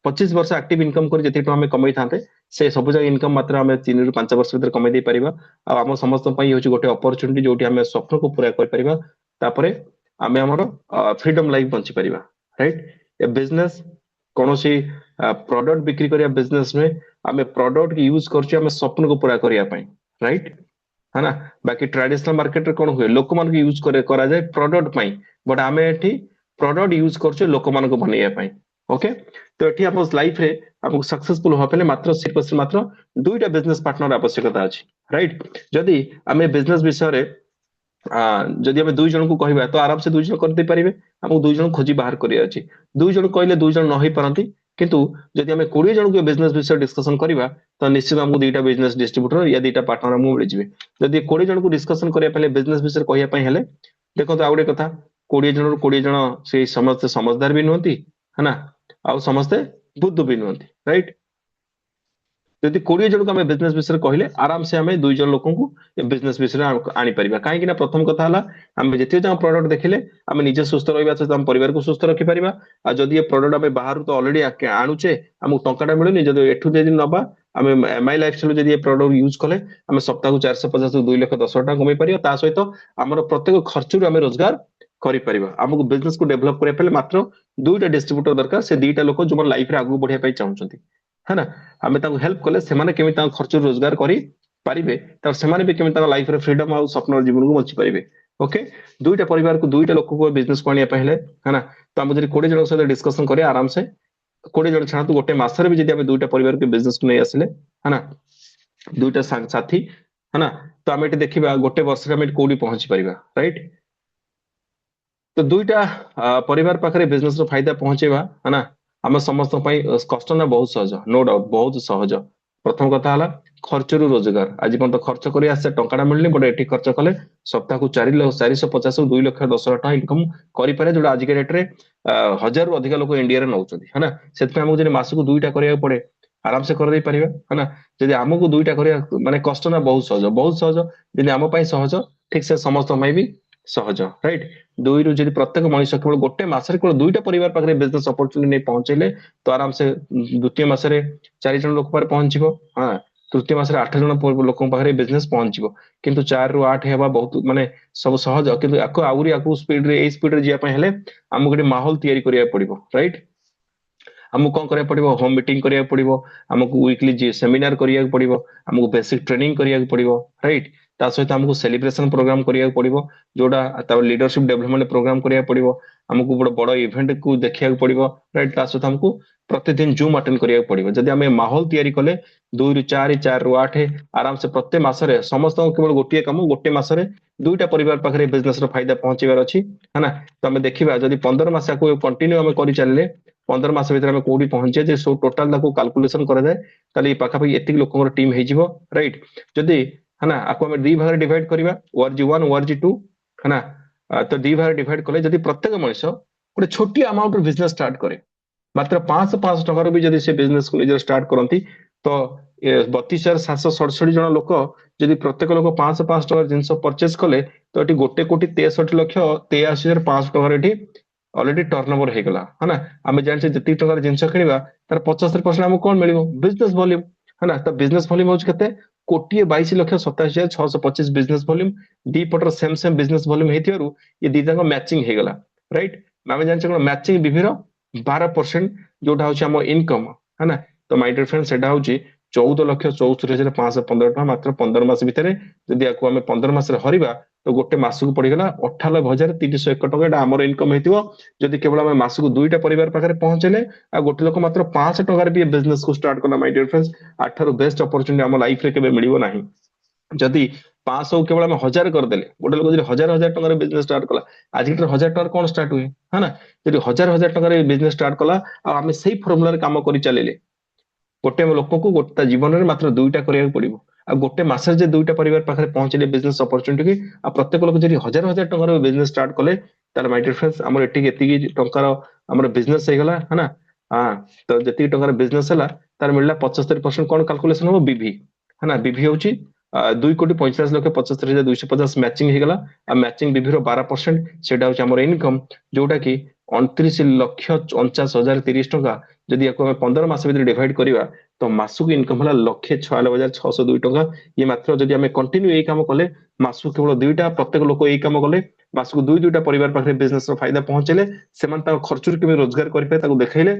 25 वर्ष एक्टिव इनकम करी जेति हम कमाई थाते से सब जगह इनकम मात्र हम 3 रु 5 वर्ष भीतर कमाई दे परिबा आ हम समस्त पई होची गोटे अपॉर्चुनिटी जोटी हम स्वप्न को पूरा करि परिबा तापरे हम हमर फ्रीडम लाइफ बंची परिबा राइट ए बिजनेस कौन सी प्रोडक्ट बिक्री करिया बिजनेस में आम प्रोडक्ट यूज करछे हम स्वप्न को पूरा करिया पई राइट है ना बाकी ट्रेडिशनल मार्केट रे कोन हुए लोक मान को यूज करे करा जाए प्रोडक्ट पई बट आम एठी प्रोडक्ट यूज करछे लोक मान को बनैया पई ओके तो एठी हम लाइफ रे हमको सक्सेसफुल हो पले मात्र सिर्फ मात्र दुईटा बिजनेस पार्टनर आवश्यकता अछि राइट जदी आम बिजनेस विषय रे जदि आम दुई जन को कहबा तो आराम से दुई जन कर दे परिबे हमको दुई जन खोजी बाहर करिया अछि दुई जन कहले दुई जन न होई पारंती किंतु जदि आम 20 जन को बिजनेस विषय डिस्कशन करबा तो निश्चित हमको दुईटा बिजनेस डिस्ट्रीब्यूटर या दुईटा पार्टनर हमको मिल जिवे जदि 20 जन को डिस्कशन करिया पहले बिजनेस विषय कहया पई हेले देखो तो आउडे कथा 20 जन से समस्त समझदार भी नहंती है ना आ समस्त बुद्ध भी नहंती राइट जदि 20 जन को आम बिजनेस विषय कहले आराम से आम दुई जन लोक को बिजनेस विषय आनी परिबा कहीं ना प्रथम कथा हला आम जति जहाँ प्रोडक्ट देखिले आम निजे सुस्थ रहिबा सहित आम परिवार को सुस्थ रखि परिबा आ जदि ये प्रोडक्ट आम बाहर तो ऑलरेडी आणुचे हमको टंकाटा मिलुनी जदि एठु जदि नबा आम एमआई लाइफस्टाइल जदि प्रोडक्ट यूज कले आम सप्ताह को 450 2 लाख 10 हजार कमाई पार ता सहित आम प्रत्येक खर्च आम रोजगार आमको बिजनेस को डेभलप करने मात्र दुईटा डिस्ट्रीब्यूटर दरकार से दुईटा लोक जो लाइफ रे आगू बढ़िया चाहते है ना आम हेल्प कले से खर्च रोजगार करें से भी केमी लाइफ रे फ्रीडम और स्वप्न जीवन को बची पारे ओके दुईटा परिवार को दुईटा लोक को बिजनेस को आने है ना तो आम जब 20 जन सहित डिस्कसन करें आराम से 20 जन छाड़ू गोटे मसरे भी जब दुईटा परिवार के बिजनेस को नहीं आसिले है ना दुईटा साथी है ना तो आम ये देखा गोटे वर्ष कौटी पहुंची पार राइट तो दुईटा परिवार पाखे बिजनेस फायदा पहुंचेवा है ना आम समस्त कष्ट ना बहुत सहज नो डाउट बहुत सहज प्रथम कथा है खर्च रु रोजगार आज पर्यटन खर्च कर आसे टाटा मिलनी बट ये खर्च कले सप्ताह को 450 2 लाख 10 हजार इनकम करें जो आज के डेट रे 1000 रु अधिक लोग इंडिया रे नौ है ना से मासक दुईटा करा पड़े आराम से कर पारे है ना जब आमको दुईटा माने कष्ट ना बहुत सहज जब आम सहज ठीक से समस्त भी सहज राइट दुई रु जब प्रत्येक मनुष्य केवल गोटे मसरे केवल दुईटा परिवार पाखे बिजनेस अपॉर्चुनिटी नहीं पहुंचेले तो आराम से द्वितीय मसरे 4 जन लोक पहुंच हाँ तृतीय मसरे 8 जन लोक पाखे बिजनेस पहुंच किंतु 4 रु 8 हेबा बहुत माने सब सहज किंतु आकु स्पीड रे जाए आमको गोटे माहौल तैयारी करिया पड़िबो राइट आमको कौन करिया पड़िबो होम मीटिंग करिया पड़िबो आमको वीकली सेमिनार करिया पड़िबो आमको बेसिक ट्रेनिंग करिया पड़िबो राइट ता सहित आमको सेलिब्रेशन प्रोग्राम करिया पड़िबो जोड़ा लीडरशिप डेवलपमेंट प्रोग्राम करिया पड़िबो आमको बड़ बड़ इवेंट को देखिया पड़िबो राइट ता सहित हमको प्रतिदिन जूम अटेंड करिया पड़िबो जदि आमे माहौल तैयारी कले 2 रु 4 4 रु 8 आराम से प्रत्येक मासरे समस्त केवल गोटे काम गोटे मासरे दुईटा परिवार पाखे बिजनेस रो फायदा पहुंचीबार अछि है ना तो आमे देखिबा जदि 15 मास को कंटिन्यू आमे करि चलले 15 मास भीतर आमे कोडी पहुंचे जे सो टोटल ताको कैलकुलेशन करा जाए ताले पाखापाखि एतिक लोकर टीम हेजिबो राइट जदि है ना आपको हमें 2 भाग डिवाइड करिबा ORG 1 ORG 2 है ना तो 2 भाग डिवाइड कले जदि प्रत्येक मनुष्य गोटे छोटी अमाउंट बिजनेस स्टार्ट करे मात्र 500 टका भी जदि से बिजनेस को निजर स्टार्ट करती तो 32,767 जन लोक जदि प्रत्येक लोक 500 टका जिनस परचेज कले तो ये 1,63,83,500 टका ऑलरेडी टर्नओवर हो गला है ना आम जानते जी टकर जिनस किणवा तार 75% आमको कौन मिल बिजनेस वॉल्यूम है ना तो बिजनेस वॉल्यूम हूँ केते 1,22,87,625 बिजनेस वॉल्यूम दी पटर सेम सेम बिजनेस वॉल्यूम हेतियारू ये दीटा मैचिंग हो गला राइट आम जानते कौन मैचिंग विभिन्न 12% जोटा हूँ आम इनकम है ना तो माय डियर फ्रेंड सेटा हूँ 14,74,515 टका मात्र 15 मास भितर जदि आम 15 मास हरवा तो गोटे मासक पड़गला 98,301 टका आमर इनकम होती जदि केवल आम मासक दुईटा परिवार पाखे पहुंचले आ गोटे लोक मात्र 500 टकार भी बिजनेस को स्टार्ट कला माय डियर फ्रेंड्स आठार बेस्ट अपॉर्चुनिटी आम लाइफ रे केबे मिलिबो नाही जदि 500 केवल आम 1000 करदेले गोटे लोक जब 1000 टकर बिजनेस स्टार्ट कला आज 1000 टकर कौन स्टार्ट हुए है ना जब 1000 टकर बिजनेस स्टार्ट कला आम से फर्मुला काम कर चलिए गोटे लोक को गोटे जीवन में मात्र दुईटा करिया पड़िबो आ गोटे मासरे जे दुईटा परिवार पाखे पहुंचले बिजनेस अपॉर्चुनिटी की आ प्रत्येक लोक जदि 1000 टकर बिजनेस स्टार्ट कले तार माय डियर फ्रेंड्स हमर एती टंकार हमर बिजनेस हे गला है ना हां तो जति टंकार बिजनेस हला तार मिलला 75% कोन कैलकुलेशन हो बीवी है ना बीवी होची 2,45,75,250 मैचिंग हो गला आ मैचिंग बीवी रो 12% सेटा होची हमर इनकम जोटा की 29,49,030 टका जदि याको 15 मास भीतर डिवाइड करिवा तो मासुक इनकम हला 1,46,602 टका ये मात्र जदि हमें कंटिन्यू ए काम कले मासु केवल दुईटा प्रत्येक लोक ए काम कले मासुक दुईटा परिवार पाखे बिजनेस रो फायदा पहुंचले सेमान ता खर्चुर केबे रोजगार करि पे ताको देखाइले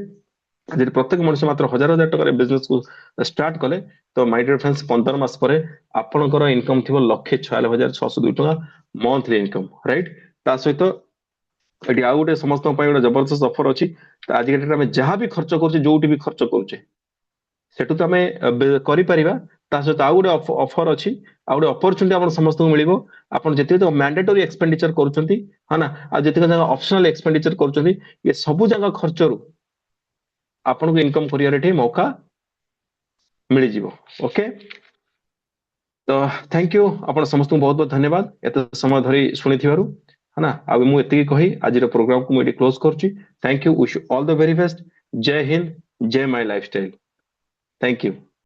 जदि प्रत्येक मनुष्य मात्र 1,000 टका बिजनेस को स्टार्ट कले तो माय डियर फ्रेंड्स 15 मास परे आपनकर इनकम थिबो 1,46,602 टका मंथली इनकम राइट ता सहित एटी आउ गोटे समस्त गोटे जबरदस्त ऑफर अच्छी आज के डेट में जहां भी खर्च करुचे जोटी भी खर्च करुचे सेटू तो आम करिपरिबा ता सहित आउ गोटे ऑफर अच्छी आउ गोटे अपॉर्चुनिटी आपन समस्त को मिलिबो आपन जति तो मैंडेटरी एक्सपेंडिचर करूचंती है ना आ जति जगह ऑप्शनल एक्सपेंडिचर करूचंती ये सब जगह खर्च रु आपन को इनकम करियर एठी मौका मिल जिवो ओके तो थैंक यू आपन समस्त को बहुत बहुत धन्यवाद एत समय धरी सुनी थिबारु है ना अब मु एतिकी कही आज प्रोग्राम को मुझे क्लोज करुच्ची thank you wish you all the very best जय हिंद जय माय लाइफस्टाइल थैंक यू